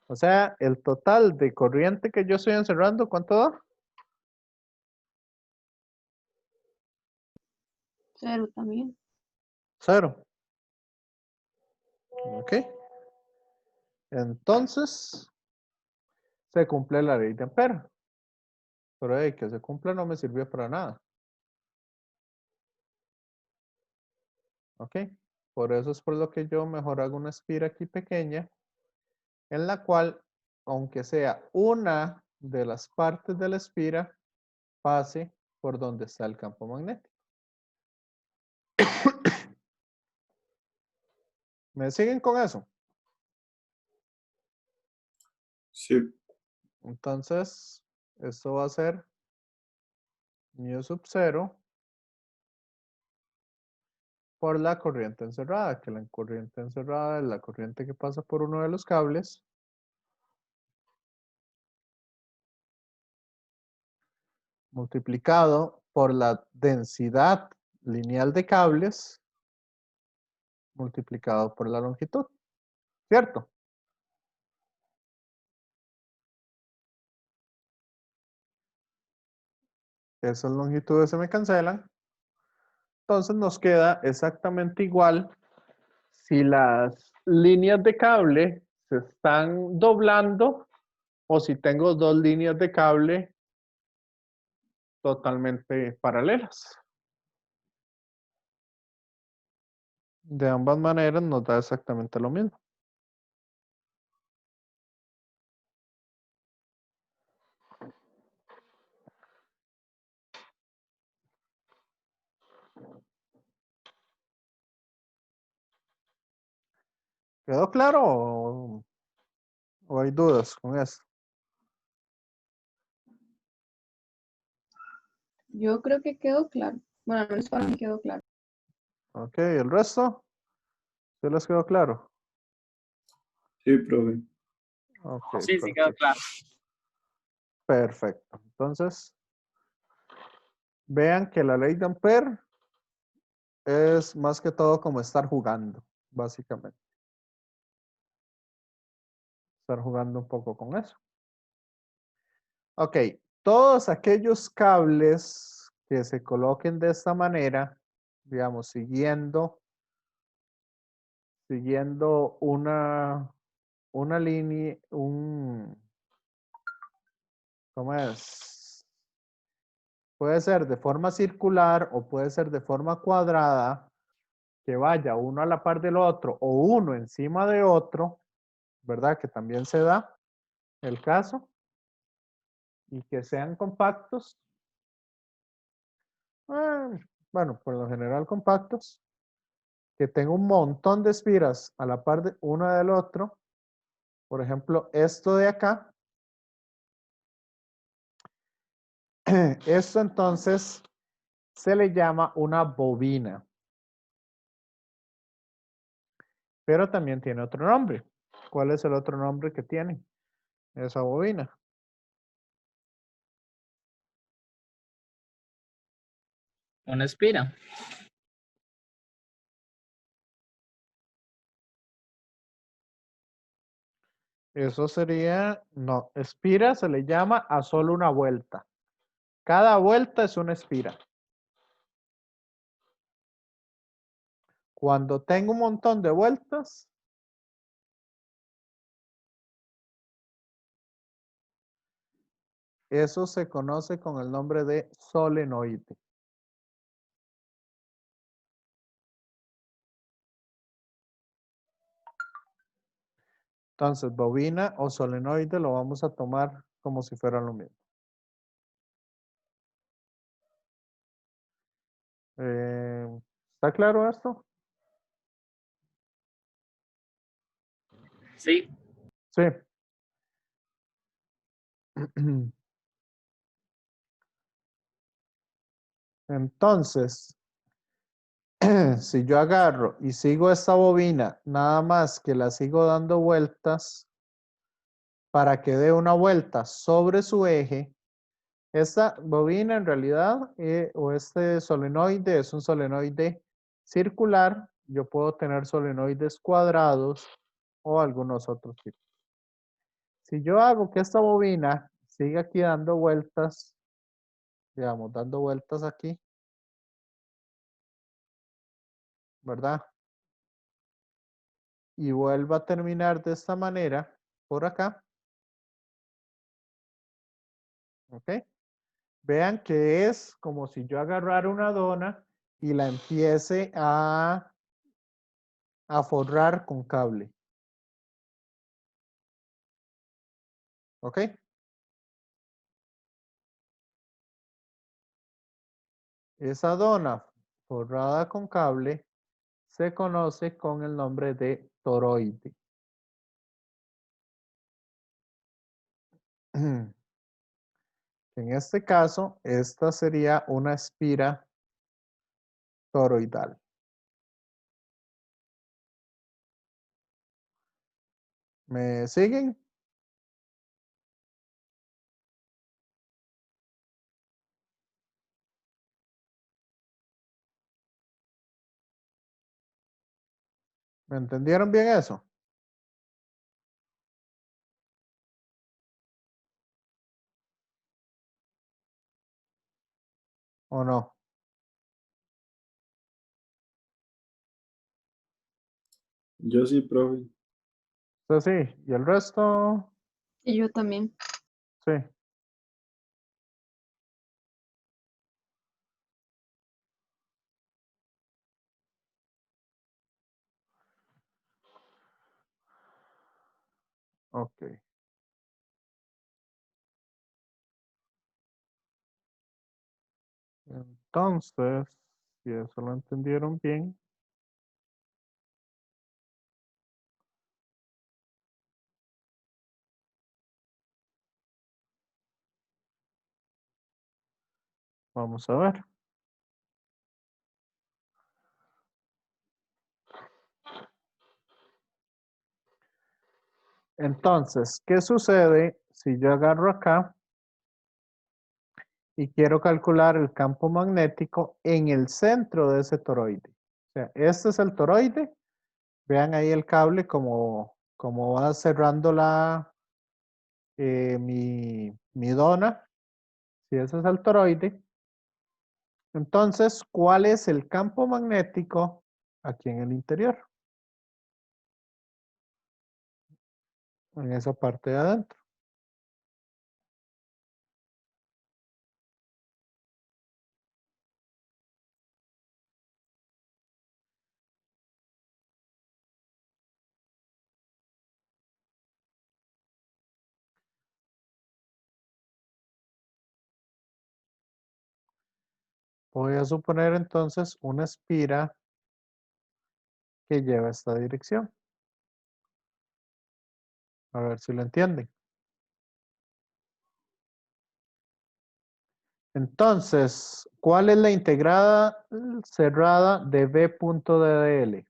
O sea, el total de corriente que yo estoy encerrando, ¿cuánto da? 0 también. 0. ¿Ok? Entonces, se cumple la ley de Ampere. Pero que se cumpla no me sirvió para nada. ¿Ok? Por eso es por lo que yo mejor hago una espira aquí pequeña, en la cual, aunque sea una de las partes de la espira, pase por donde está el campo magnético. ¿Me siguen con eso? Sí. Entonces, esto va a ser mu sub 0 por la corriente encerrada, que la corriente encerrada es la corriente que pasa por uno de los cables, multiplicado por la densidad lineal de cables, multiplicado por la longitud, ¿cierto? Esas longitudes se me cancelan. Entonces nos queda exactamente igual si las líneas de cable se están doblando o si tengo dos líneas de cable totalmente paralelas. De ambas maneras nos da exactamente lo mismo. ¿Quedó claro o hay dudas con eso? Yo creo que quedó claro. Bueno, al menos para mí quedó claro. Ok, ¿el resto? ¿Se les quedó claro? Sí, profe. Ok, Sí, sí quedó perfecto. claro. Perfecto. Entonces, vean que la ley de Ampere es más que todo como estar jugando, básicamente. Estar jugando un poco con eso. Ok, todos aquellos cables que se coloquen de esta manera, digamos, siguiendo una línea, ¿cómo es? Puede ser de forma circular o puede ser de forma cuadrada, que vaya uno a la par del otro o uno encima de otro, ¿verdad? Que también se da el caso. Y que sean compactos. Bueno, por lo general compactos. Que tenga un montón de espiras a la par de uno del otro. Por ejemplo, esto de acá. Esto entonces se le llama una bobina. Pero también tiene otro nombre. ¿Cuál es el otro nombre que tiene esa bobina? Una espira. Eso sería, no, espira se le llama a solo una vuelta. Cada vuelta es una espira. Cuando tengo un montón de vueltas, eso se conoce con el nombre de solenoide. Entonces, bobina o solenoide lo vamos a tomar como si fuera lo mismo. ¿Está claro esto? Sí. Sí. Entonces, si yo agarro y sigo esta bobina, nada más que la sigo dando vueltas para que dé una vuelta sobre su eje, esta bobina en realidad o este solenoide es un solenoide circular. Yo puedo tener solenoides cuadrados o algunos otros tipos. Si yo hago que esta bobina siga aquí dando vueltas, digamos, dando vueltas aquí, ¿verdad? Y vuelva a terminar de esta manera por acá, ¿ok? Vean que es como si yo agarrara una dona y la empiece a forrar con cable. ¿Ok? Esa dona forrada con cable se conoce con el nombre de toroide. En este caso, esta sería una espira toroidal. ¿Me siguen? ¿Me entendieron bien eso? ¿O no? Yo sí, profe. Entonces sí, y el resto, Y yo también. sí. Ok. Entonces, si eso lo entendieron bien, vamos a ver. Entonces, ¿qué sucede si yo agarro acá y quiero calcular el campo magnético en el centro de ese toroide? O sea, este es el toroide. Vean ahí el cable como va cerrando mi dona. Si ese es el toroide. Entonces, ¿cuál es el campo magnético aquí en el interior? En esa parte de adentro. Voy a suponer entonces una espira que lleva esta dirección. A ver si lo entienden. Entonces, ¿cuál es la integrada cerrada de B punto de DL?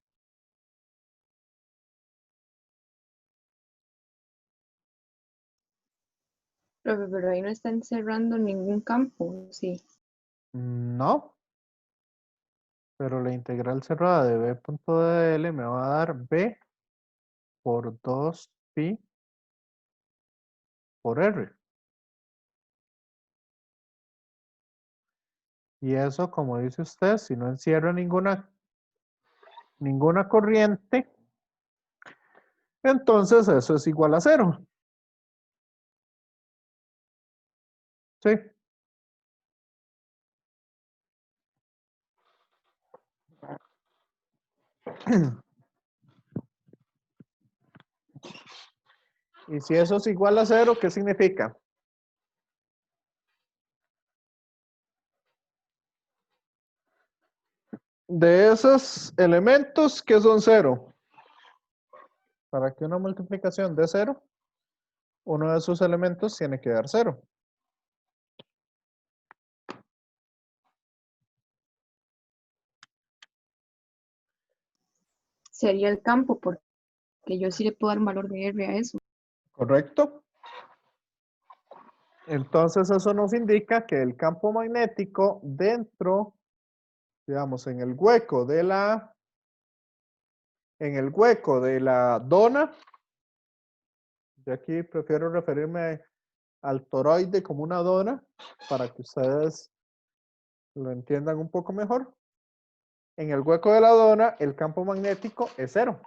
Profe, pero ahí no está encerrando ningún campo, sí. No, pero la integral cerrada de B punto de DL me va a dar B por 2pi por R. Y eso, como dice usted, si no encierra ninguna corriente, entonces eso es igual a 0. ¿Sí? Y si eso es igual a 0, ¿qué significa? De esos elementos que son 0, para que una multiplicación dé 0, uno de esos elementos tiene que dar 0. Sería el campo, porque yo sí le puedo dar un valor de R a eso. ¿Correcto? Entonces eso nos indica que el campo magnético dentro, digamos, en el hueco de la dona, yo aquí prefiero referirme al toroide como una dona para que ustedes lo entiendan un poco mejor. En el hueco de la dona, el campo magnético es 0.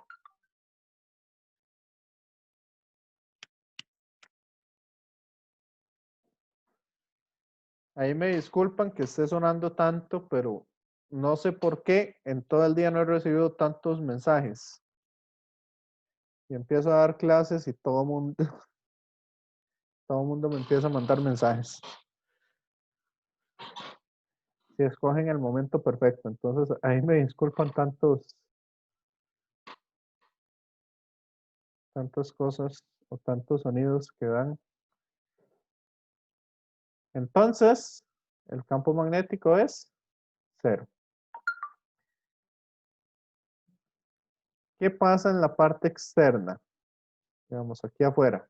Ahí me disculpan que esté sonando tanto, pero no sé por qué en todo el día no he recibido tantos mensajes. Y empiezo a dar clases y todo el mundo, todo el mundo me empieza a mandar mensajes. Si escogen el momento perfecto. Entonces, ahí me disculpan tantas cosas o tantos sonidos que dan. Entonces, el campo magnético es 0. ¿Qué pasa en la parte externa? Digamos, aquí afuera.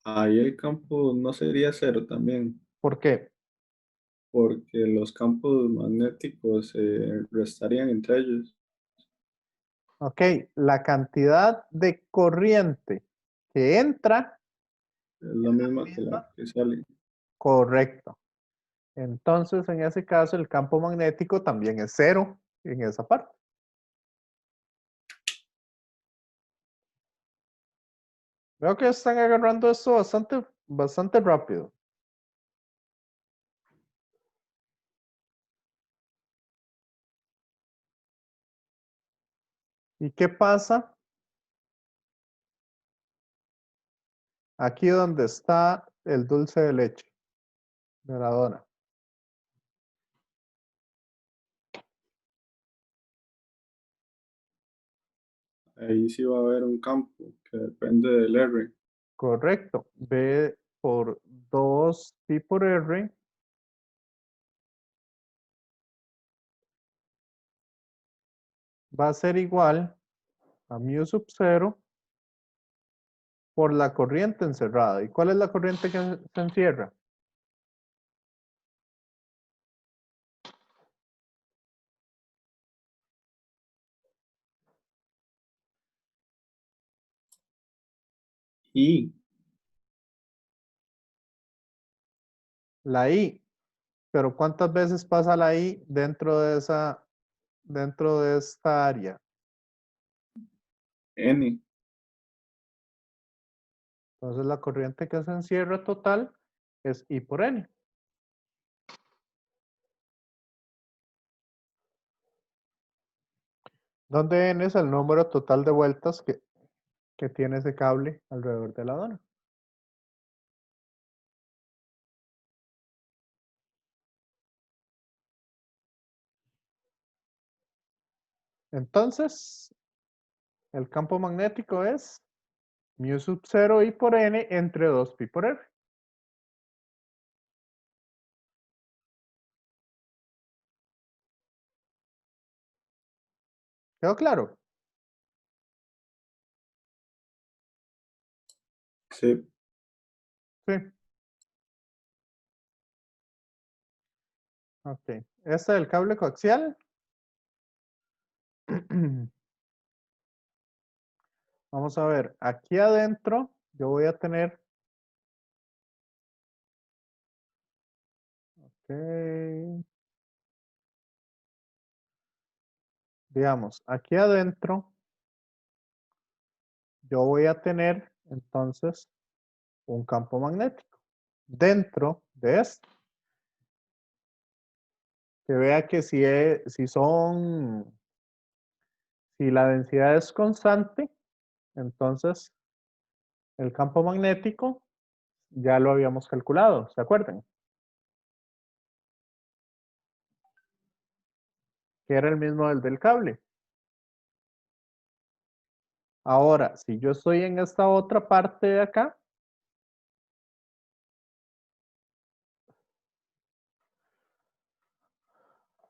Ahí el campo no sería 0 también, ¿Por qué? porque los campos magnéticos se restarían entre ellos. Ok, la cantidad de corriente que entra Es la es la misma que la misma. que sale. Correcto. Entonces, en ese caso, el campo magnético también es 0 en esa parte. Veo que están agarrando esto bastante rápido. ¿Y qué pasa? Aquí donde está el dulce de leche de la dona. Ahí sí va a haber un campo que depende del R. Correcto. B por 2pi por R va a ser igual a mu sub 0 por la corriente encerrada. ¿Y cuál es la corriente que se encierra? Y La I. Pero ¿cuántas veces pasa la I dentro de esta área? N. Entonces la corriente que se encierra total es I por N. Donde N es el número total de vueltas que tiene ese cable alrededor de la dona. Entonces, el campo magnético es mu sub 0 I por N entre 2pi por R. ¿Quedó claro? Sí. Sí. Ok. Este es el cable coaxial. Vamos a ver, aquí adentro yo voy a tener, digamos, aquí adentro yo voy a tener entonces un campo magnético dentro de esto. Que vea que si la densidad es constante, entonces el campo magnético ya lo habíamos calculado, ¿se acuerdan? Que era el mismo del cable. Ahora, si yo estoy en esta otra parte de acá,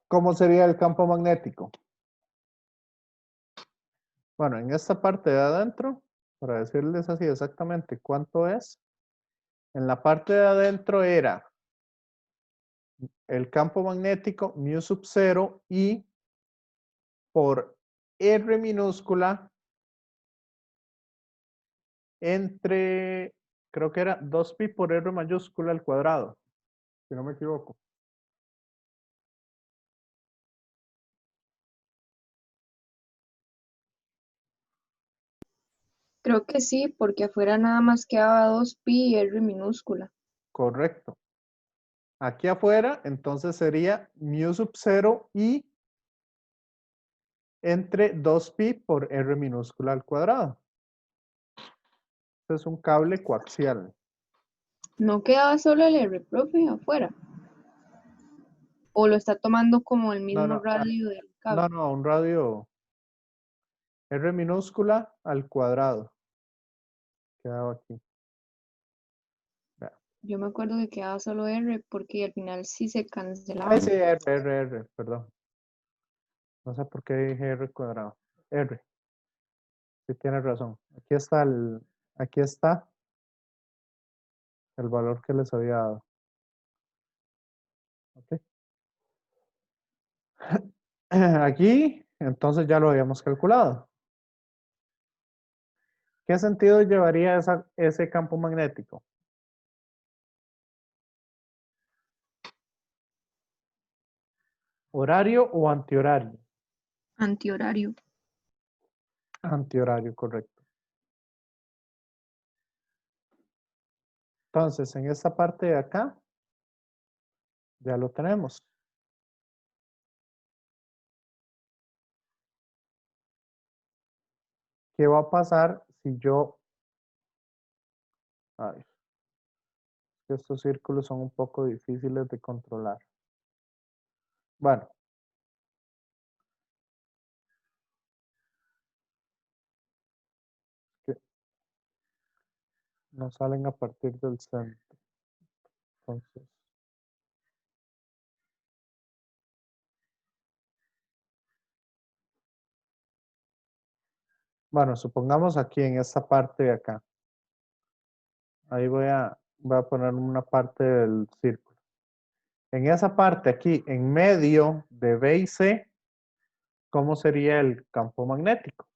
¿cómo sería el campo magnético? Bueno, en esta parte de adentro, para decirles así exactamente cuánto es, en la parte de adentro era el campo magnético mu sub 0 I por R minúscula entre, creo que era 2pi por R mayúscula al cuadrado, si no me equivoco. Creo que sí, porque afuera nada más quedaba 2pi y R minúscula. Correcto. Aquí afuera, entonces sería mu sub 0 I entre 2pi por R minúscula al cuadrado. Este es un cable coaxial. No quedaba solo el R, profe, afuera. O lo está tomando como el mismo No, radio del cable. no, un radio R minúscula al cuadrado. Quedaba aquí. Vea. Yo me acuerdo que quedaba solo R porque al final sí se cancelaba. Ay, sí, R, perdón. No sé por qué dije R cuadrado. R. Sí, tiene razón. Aquí está el valor que les había dado. Ok. Aquí, entonces ya lo habíamos calculado. ¿Qué sentido llevaría ese campo magnético? ¿Horario o antihorario? Antihorario. Antihorario, correcto. Entonces, en esta parte de acá, ya lo tenemos. ¿qué va a pasar si yo... Ay, estos círculos son un poco difíciles de controlar. Bueno. Que no salen a partir del centro. Entonces... Bueno, supongamos aquí en esta parte de acá. Ahí voy a poner una parte del círculo. En esa parte aquí, en medio de B y C, ¿cómo sería el campo magnético?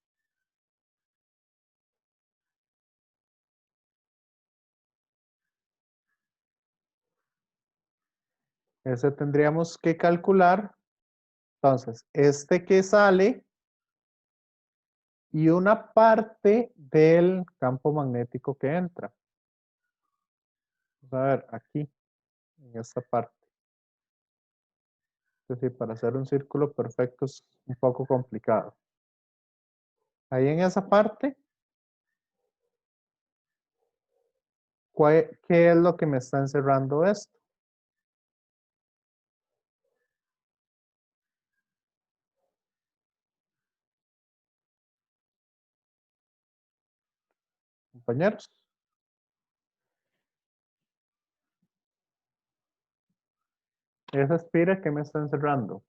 Ese tendríamos que calcular. Entonces, este que sale y una parte del campo magnético que entra. Vamos a ver aquí, en esta parte. Es decir, para hacer un círculo perfecto es un poco complicado. Ahí en esa parte, ¿qué es lo que me está encerrando esto? Compañeros. Esa espira que me está encerrando.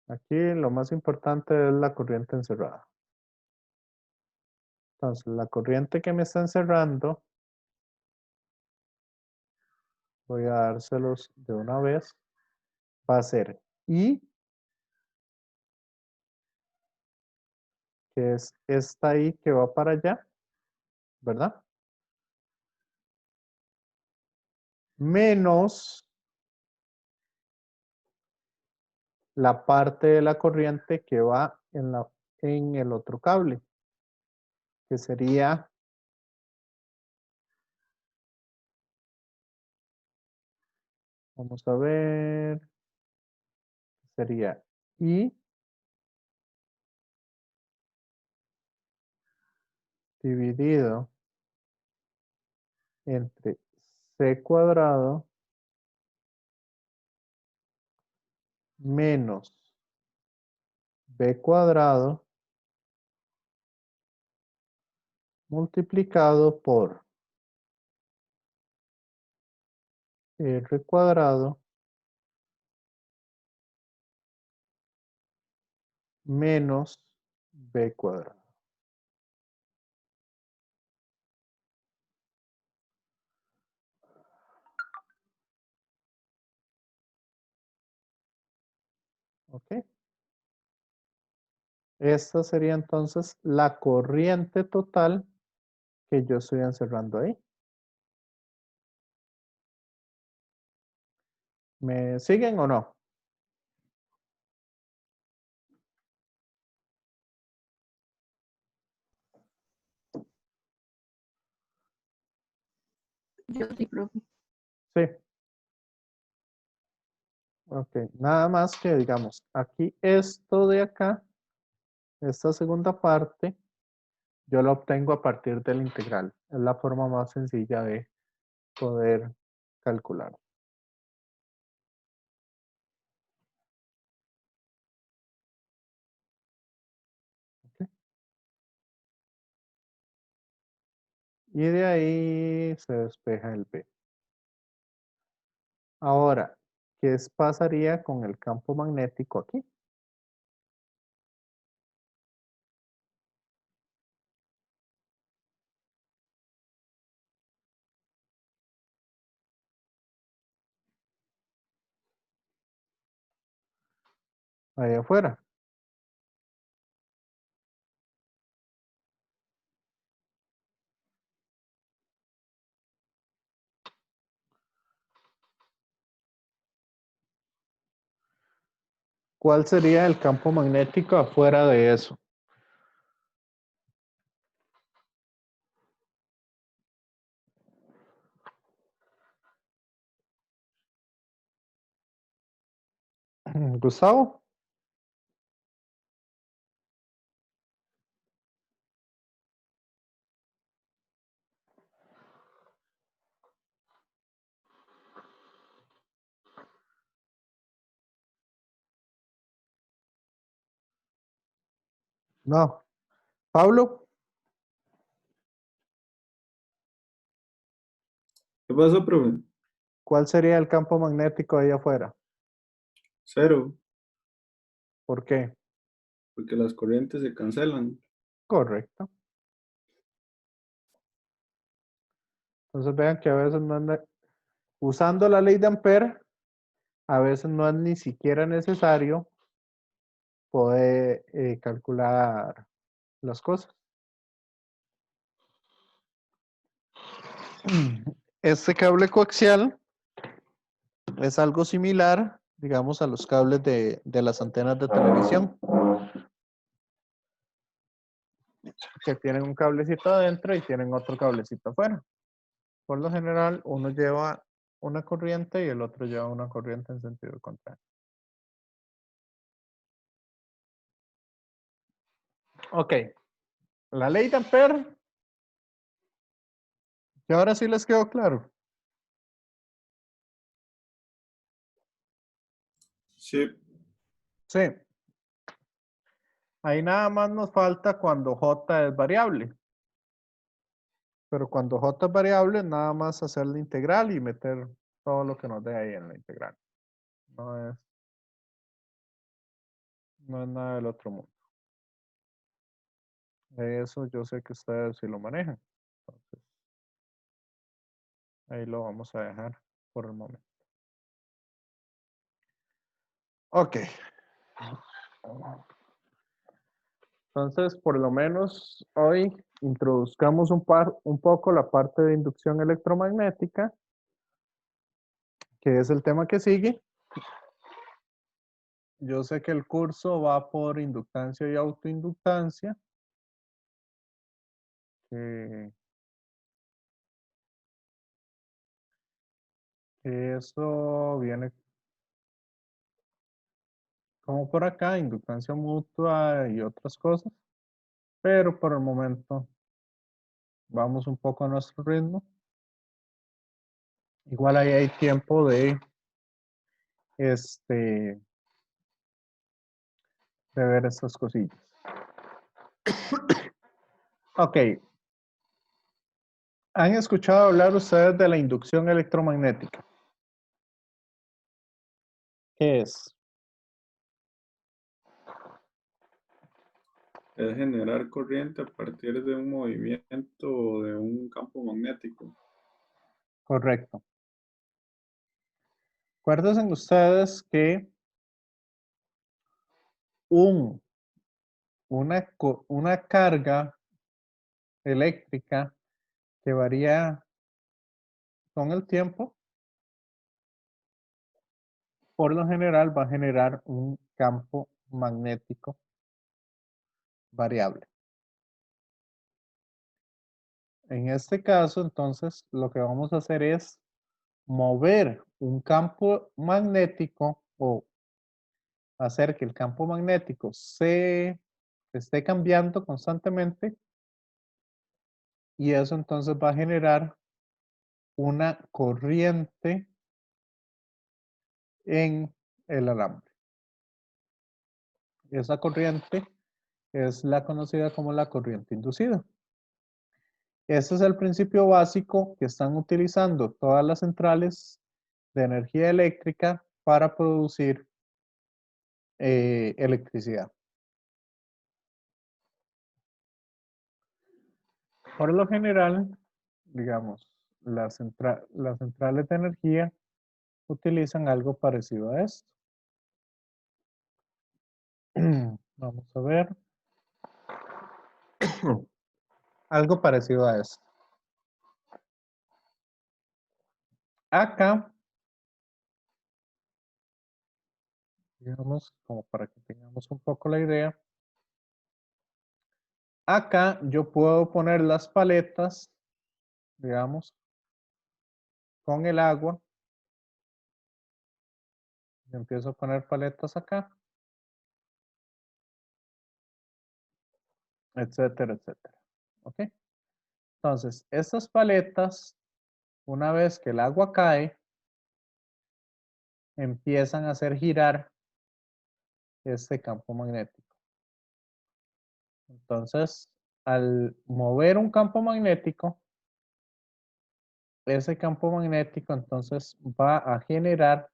Aquí lo más importante es la corriente encerrada. Entonces, la corriente que me está encerrando, voy a dárselos de una vez, va a ser I, que es esta I que va para allá, ¿verdad? Menos la parte de la corriente que va en el otro cable, que sería vamos a ver, sería I dividido entre C cuadrado menos B cuadrado multiplicado por R cuadrado menos B cuadrado. ¿Ok? Esta sería entonces la corriente total que yo estoy encerrando ahí. ¿Me siguen o no? Yo sí, profe. Sí. Ok, nada más que digamos, aquí esto de acá, esta segunda parte, yo lo obtengo a partir del integral. Es la forma más sencilla de poder calcular. ¿Ok? Y de ahí se despeja el B. Ahora, ¿qué pasaría con el campo magnético aquí? Ahí afuera. ¿Cuál sería el campo magnético afuera de eso? Gustavo. No. Pablo, ¿Qué pasó, profe? ¿cuál sería el campo magnético ahí afuera? Cero, ¿Por qué? porque las corrientes se cancelan. Correcto. Entonces vean que a veces no es usando la ley de Ampere, a veces no es ni siquiera necesario poder calcular las cosas. Este cable coaxial es algo similar, digamos, a los cables de las antenas de televisión, que tienen un cablecito adentro y tienen otro cablecito afuera. Por lo general, uno lleva una corriente y el otro lleva una corriente en sentido contrario. Ok, la ley de Ampere, que ahora sí les quedó claro. Sí, Sí, ahí nada más nos falta cuando J es variable. Pero cuando J es variable, nada más hacer la integral y meter todo lo que nos dé ahí en la integral. No es nada del otro mundo. Eso yo sé que ustedes sí lo manejan. Entonces, ahí lo vamos a dejar por el momento. Ok. Entonces, por lo menos hoy introduzcamos un poco la parte de inducción electromagnética, que es el tema que sigue. Yo sé que el curso va por inductancia y autoinductancia. Eso viene como por acá, inductancia mutua y otras cosas. Pero por el momento vamos un poco a nuestro ritmo. Igual ahí hay tiempo de ver estas cosillas. Ok. ¿Han escuchado hablar ustedes de la inducción electromagnética? ¿Qué es? es generar corriente a partir de un movimiento o de un campo magnético. Correcto. Acuérdense ustedes que una carga eléctrica que varía con el tiempo, por lo general va a generar un campo magnético variable. En este caso, entonces, lo que vamos a hacer es mover un campo magnético o hacer que el campo magnético se esté cambiando constantemente y eso entonces va a generar una corriente en el alambre. Esa corriente es la conocida como la corriente inducida. Ese es el principio básico que están utilizando todas las centrales de energía eléctrica para producir electricidad. Por lo general, digamos, las centrales de energía utilizan algo parecido a esto. Vamos a ver. Algo parecido a esto. Acá, digamos, como para que tengamos un poco la idea. Acá yo puedo poner las paletas, digamos, con el agua. Yo empiezo a poner paletas acá, etcétera, etcétera. ¿Ok? Entonces, estas paletas, una vez que el agua cae, empiezan a hacer girar este campo magnético. Entonces, al mover un campo magnético, ese campo magnético entonces va a generar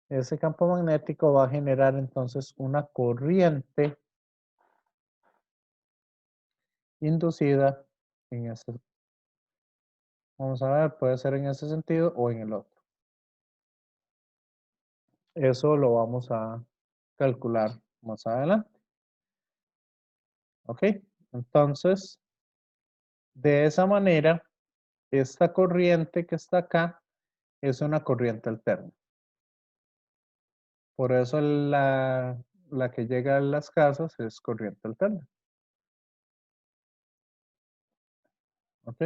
ese campo magnético va a generar entonces una corriente inducida en ese. Vamos a ver, puede ser en ese sentido o en el otro. Eso lo vamos a calcular más adelante. ¿Ok? Entonces, de esa manera, esta corriente que está acá es una corriente alterna. Por eso la que llega a las casas es corriente alterna. ¿Ok?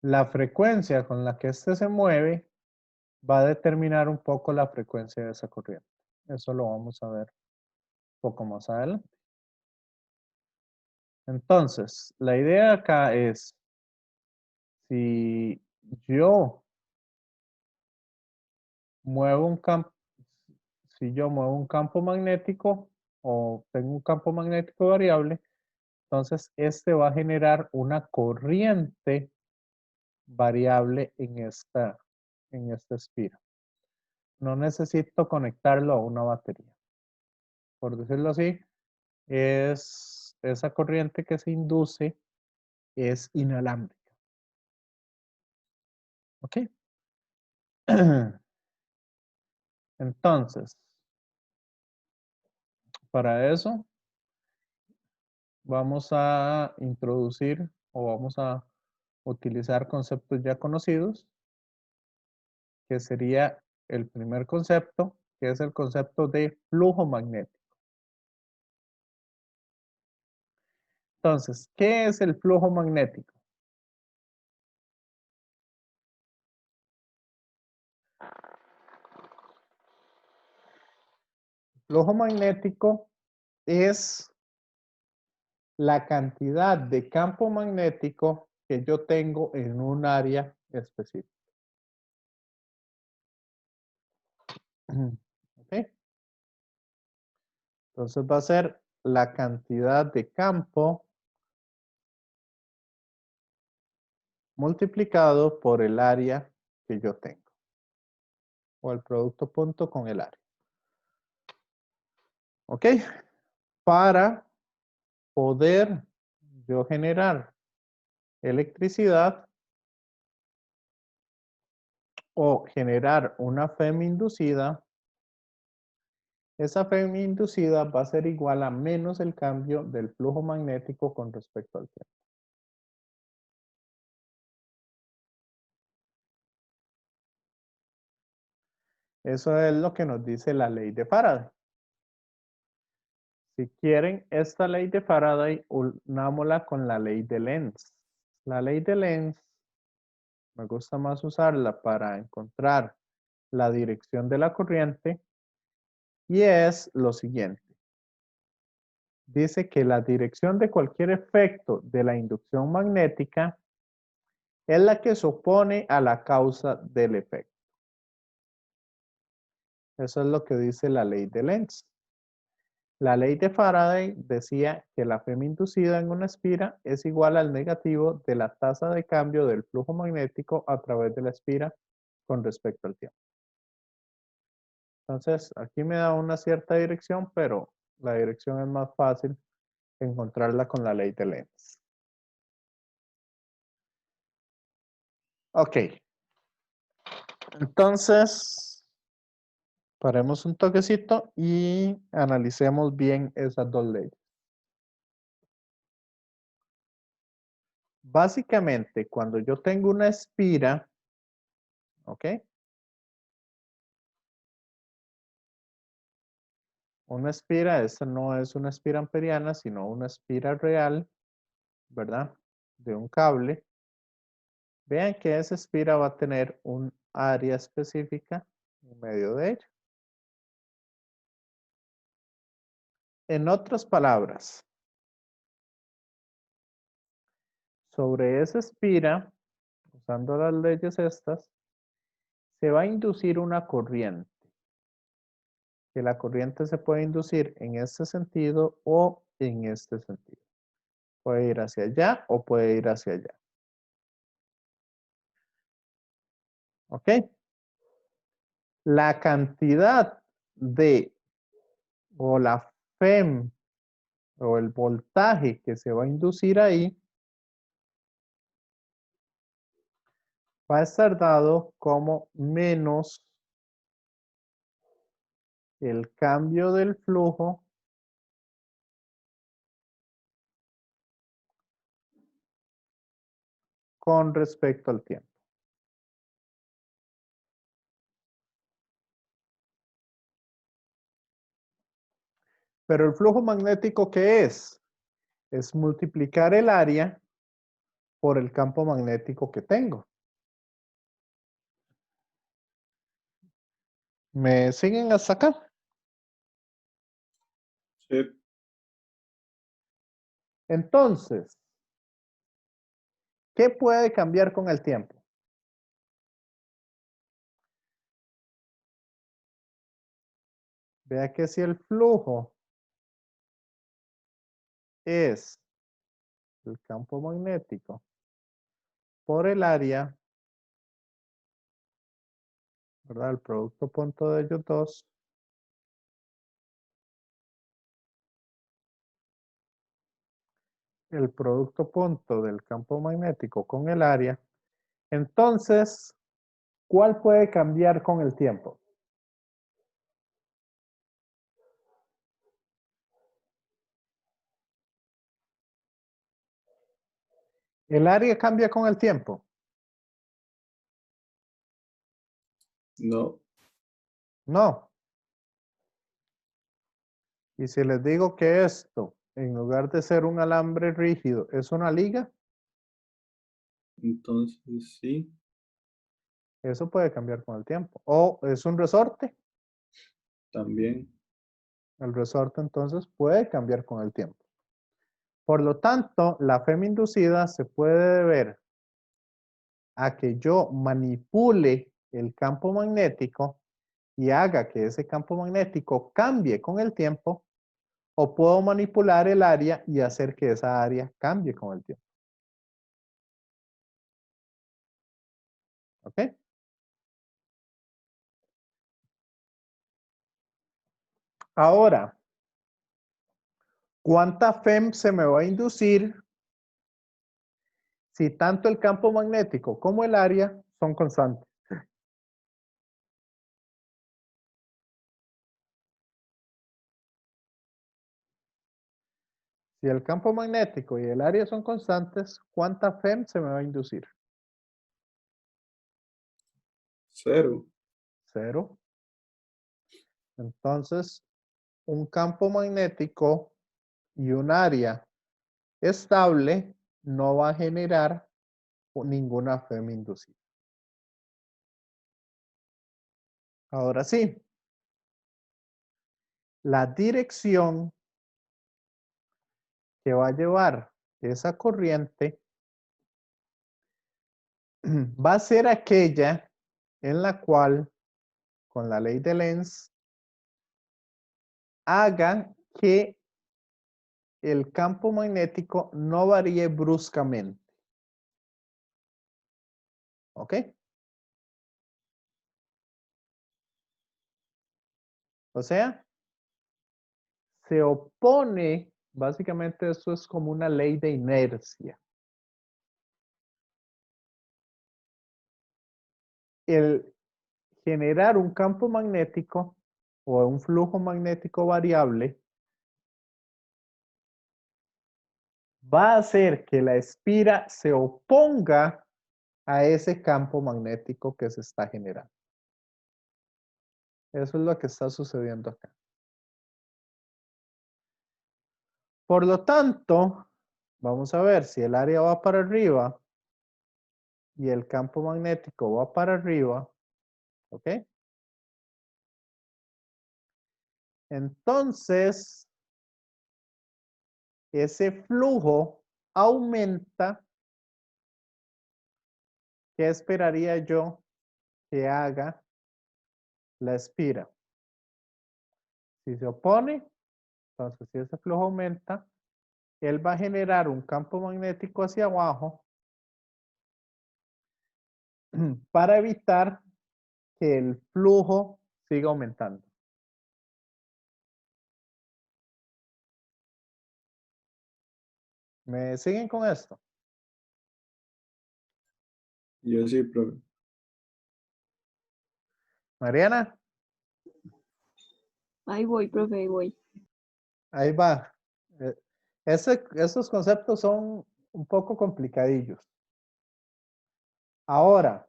La frecuencia con la que este se mueve va a determinar un poco la frecuencia de esa corriente. Eso lo vamos a ver un poco más adelante. Entonces, la idea acá es, si yo muevo un campo, si yo muevo un campo magnético o tengo un campo magnético variable, entonces este va a generar una corriente variable en esta espira. No necesito conectarlo a una batería. Por decirlo así, es esa corriente que se induce es inalámbrica. ¿Ok? Entonces, para eso vamos a introducir o vamos a utilizar conceptos ya conocidos, que sería el primer concepto, que es el concepto de flujo magnético. Entonces, ¿qué es el flujo magnético? Flujo magnético es la cantidad de campo magnético que yo tengo en un área específica. ¿Ok? Entonces va a ser la cantidad de campo multiplicado por el área que yo tengo. O el producto punto con el área. ¿Ok? Para poder yo generar electricidad o generar una FEM inducida, esa FEM inducida va a ser igual a menos el cambio del flujo magnético con respecto al tiempo. Eso es lo que nos dice la ley de Faraday. Si quieren esta ley de Faraday, unámosla con la ley de Lenz. La ley de Lenz me gusta más usarla para encontrar la dirección de la corriente y es lo siguiente. Dice que la dirección de cualquier efecto de la inducción magnética es la que se opone a la causa del efecto. Eso es lo que dice la ley de Lenz. La ley de Faraday decía que la FEM inducida en una espira es igual al negativo de la tasa de cambio del flujo magnético a través de la espira con respecto al tiempo. Entonces, aquí me da una cierta dirección, pero la dirección es más fácil encontrarla con la ley de Lenz. Ok. Entonces, paremos un toquecito y analicemos bien esas dos leyes. Básicamente, cuando yo tengo una espira, ¿ok? Una espira, esta no es una espira amperiana, sino una espira real, ¿verdad? De un cable. Vean que esa espira va a tener un área específica en medio de ella. En otras palabras, sobre esa espira, usando las leyes estas, se va a inducir una corriente. que la corriente se puede inducir en este sentido o en este sentido. Puede ir hacia allá o puede ir hacia allá. ¿Ok? La cantidad de, o la FEM, o el voltaje que se va a inducir ahí, va a estar dado como menos el cambio del flujo con respecto al tiempo. Pero el flujo magnético, ¿qué es? Es multiplicar el área por el campo magnético que tengo. ¿Me siguen hasta acá? Sí. Entonces, ¿qué puede cambiar con el tiempo? Vea que si el flujo es el campo magnético por el área, ¿verdad? El producto punto de ellos dos, el producto punto del campo magnético con el área, entonces, ¿cuál puede cambiar con el tiempo? ¿El área cambia con el tiempo? No. No. Y si les digo que esto, en lugar de ser un alambre rígido, es una liga, Entonces, sí. eso puede cambiar con el tiempo. O es un resorte, También. el resorte entonces puede cambiar con el tiempo. Por lo tanto, la FEM inducida se puede deber a que yo manipule el campo magnético y haga que ese campo magnético cambie con el tiempo, o puedo manipular el área y hacer que esa área cambie con el tiempo. ¿Ok? Ahora, ¿cuánta FEM se me va a inducir si tanto el campo magnético como el área son constantes? Si el campo magnético y el área son constantes, ¿cuánta FEM se me va a inducir? 0. 0. Entonces, un campo magnético y un área estable no va a generar ninguna FEM inducida. Ahora sí, la dirección que va a llevar esa corriente va a ser aquella en la cual, con la ley de Lenz, haga que el campo magnético no varíe bruscamente. ¿Ok? O sea, se opone, básicamente eso es como una ley de inercia. El generar un campo magnético o un flujo magnético variable va a hacer que la espira se oponga a ese campo magnético que se está generando. Eso es lo que está sucediendo acá. Por lo tanto, vamos a ver si el área va para arriba y el campo magnético va para arriba, ¿ok? Entonces, ese flujo aumenta. ¿Qué esperaría yo que haga la espira? Si se opone, entonces si ese flujo aumenta, él va a generar un campo magnético hacia abajo para evitar que el flujo siga aumentando. ¿Me siguen con esto? Yo sí, profe. Mariana, Ahí voy, profe, ahí voy. ahí va. Esos conceptos son un poco complicadillos. Ahora,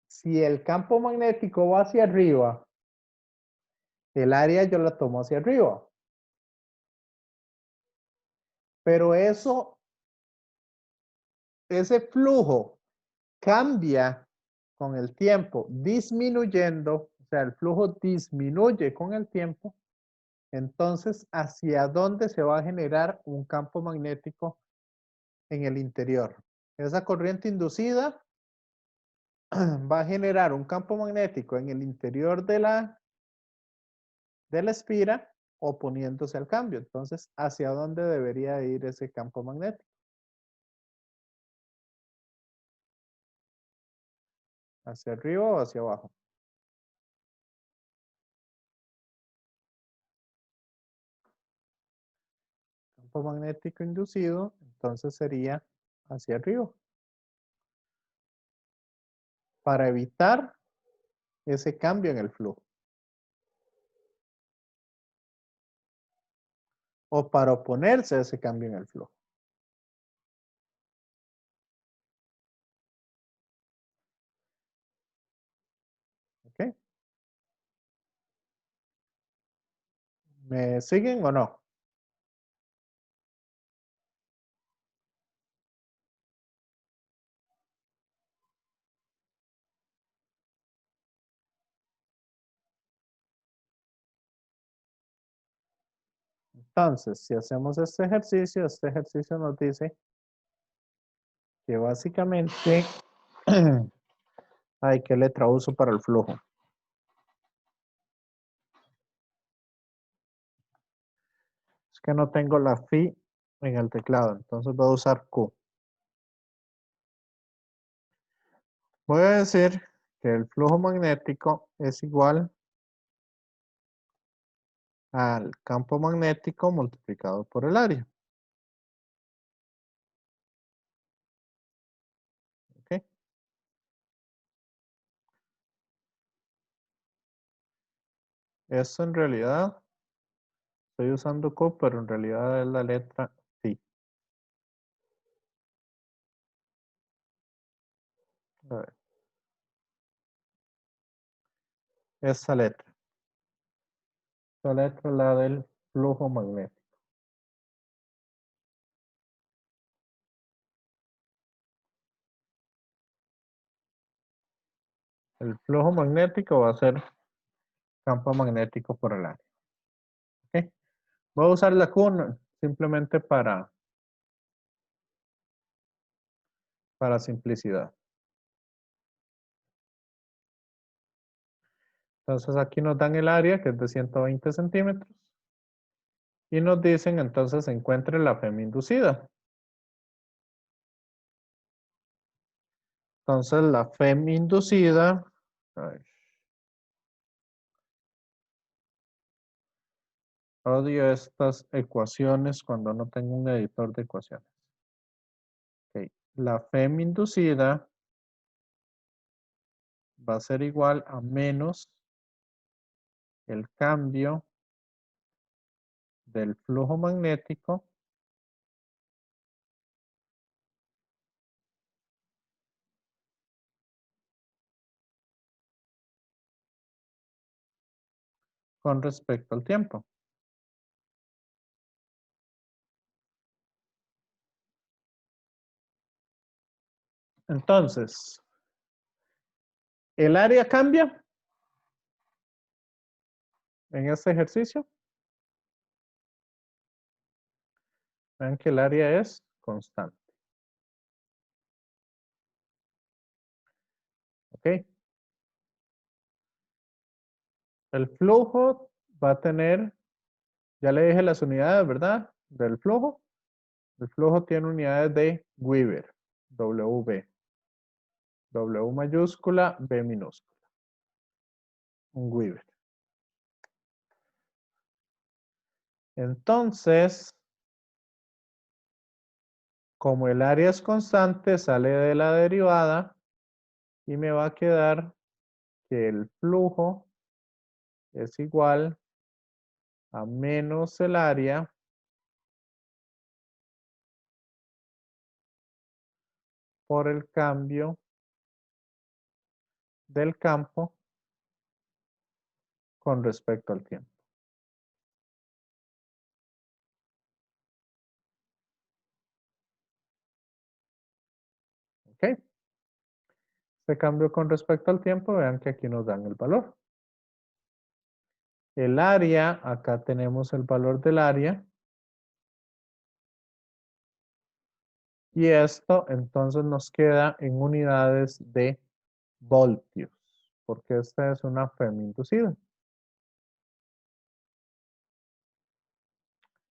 si el campo magnético va hacia arriba, el área yo la tomo hacia arriba. Pero ese flujo cambia con el tiempo, disminuyendo, o sea, el flujo disminuye con el tiempo, entonces, ¿hacia dónde se va a generar un campo magnético en el interior? Esa corriente inducida va a generar un campo magnético en el interior de la espira oponiéndose al cambio. Entonces, ¿hacia dónde debería ir ese campo magnético? ¿Hacia arriba o hacia abajo? Campo magnético inducido, entonces sería hacia arriba. Para evitar ese cambio en el flujo. O para oponerse a ese cambio en el flujo. ¿Ok? ¿Me siguen o no? Entonces, si hacemos este ejercicio nos dice que básicamente, ay, ¿qué letra uso para el flujo? Es que no tengo la phi en el teclado, entonces voy a usar Q. Voy a decir que el flujo magnético es igual al campo magnético multiplicado por el área. ¿Ok? Esto en realidad, estoy usando Q, pero en realidad es la letra phi. A ver. Esa letra. Esa letra es la del flujo magnético. El flujo magnético va a ser campo magnético por el área. ¿Ok? Voy a usar la Q simplemente para simplicidad. Entonces aquí nos dan el área, que es de 120 centímetros. Y nos dicen entonces encuentre la FEM inducida. Entonces la FEM inducida, a ver, odio estas ecuaciones cuando no tengo un editor de ecuaciones. Okay. La FEM inducida va a ser igual a menos el cambio del flujo magnético con respecto al tiempo. Entonces, ¿el área cambia en este ejercicio? Vean que el área es constante. ¿Ok? El flujo va a tener Ya le dije las unidades, ¿verdad? Del flujo. El flujo tiene unidades de Weber, WB. W mayúscula, B minúscula. Un Weber. Entonces, como el área es constante, sale de la derivada y me va a quedar que el flujo es igual a menos el área por el cambio del campo con respecto al tiempo. ¿Ok? Este cambio con respecto al tiempo, vean que aquí nos dan el valor. El área, acá tenemos el valor del área. Y esto entonces nos queda en unidades de voltios, porque esta es una FEM inducida.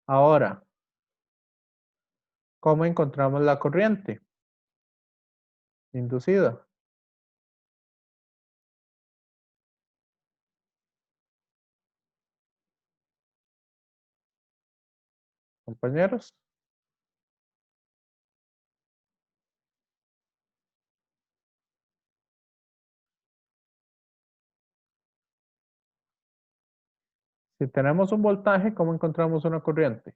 Ahora, ¿cómo encontramos la corriente inducida? Compañeros. Si tenemos un voltaje, ¿cómo encontramos una corriente?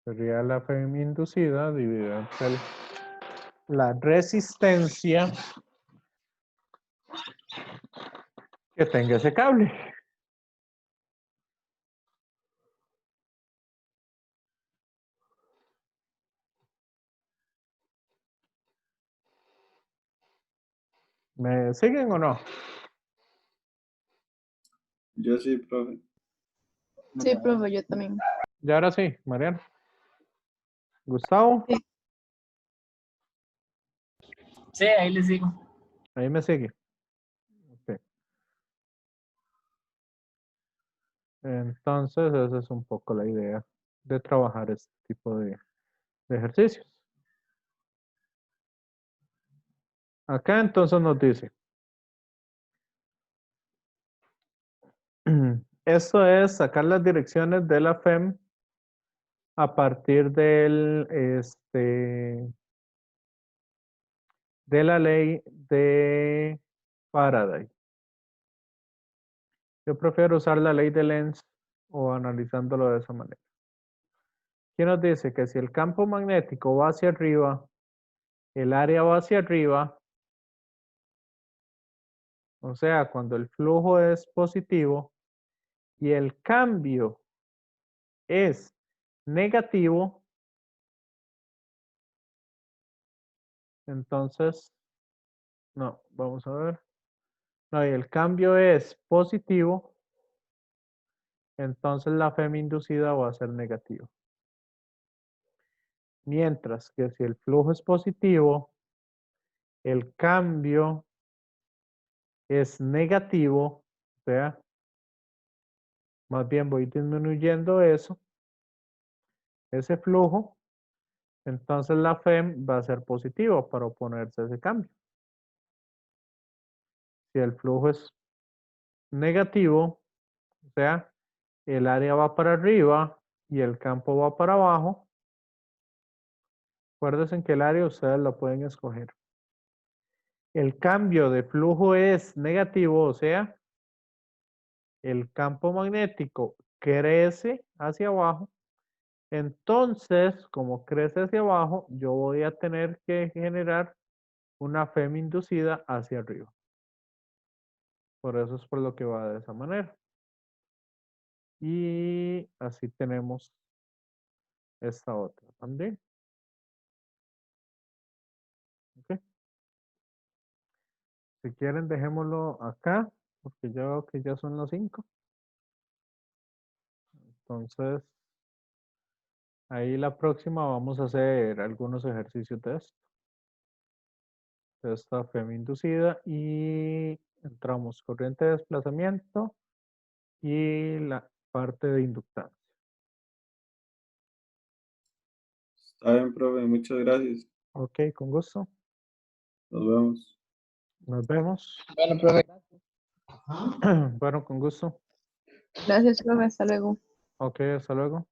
Sería la FEM inducida dividida entre la resistencia que tenga ese cable. ¿Me siguen o no? Yo sí, profe. Sí, profe, yo también. Y ahora sí, Mariano. Gustavo, Sí. Sí, ahí le sigo. ahí me sigue. Ok. Entonces, esa es un poco la idea de trabajar este tipo de ejercicios. Acá entonces nos dice, esto es sacar las direcciones de la FEM a partir de la ley de Faraday. Yo prefiero usar la ley de Lenz o analizándolo de esa manera. Aquí nos dice que si el campo magnético va hacia arriba, el área va hacia arriba, o sea, cuando el flujo es positivo y el cambio es negativo, entonces, no, vamos a ver. No, y el cambio es positivo, entonces la FEM inducida va a ser negativa. Mientras que si el flujo es positivo, el cambio es negativo, o sea, más bien voy disminuyendo eso, ese flujo, entonces la FEM va a ser positiva para oponerse a ese cambio. Si el flujo es negativo, o sea, el área va para arriba y el campo va para abajo, acuérdense que el área ustedes lo pueden escoger. El cambio de flujo es negativo, o sea, el campo magnético crece hacia abajo. Entonces, como crece hacia abajo, yo voy a tener que generar una FEM inducida hacia arriba. Por eso es por lo que va de esa manera. Y así tenemos esta otra también. ¿Ok? Si quieren, dejémoslo acá, porque ya veo que ya son las 5. Entonces, ahí la próxima vamos a hacer algunos ejercicios de esto. esta FEM inducida y entramos corriente de desplazamiento y la parte de inductancia. Está bien, profe, muchas gracias. Ok, con gusto. Nos vemos. Nos vemos. Bueno, profe. Bueno, con gusto. Gracias, profe. Hasta luego. Ok, hasta luego.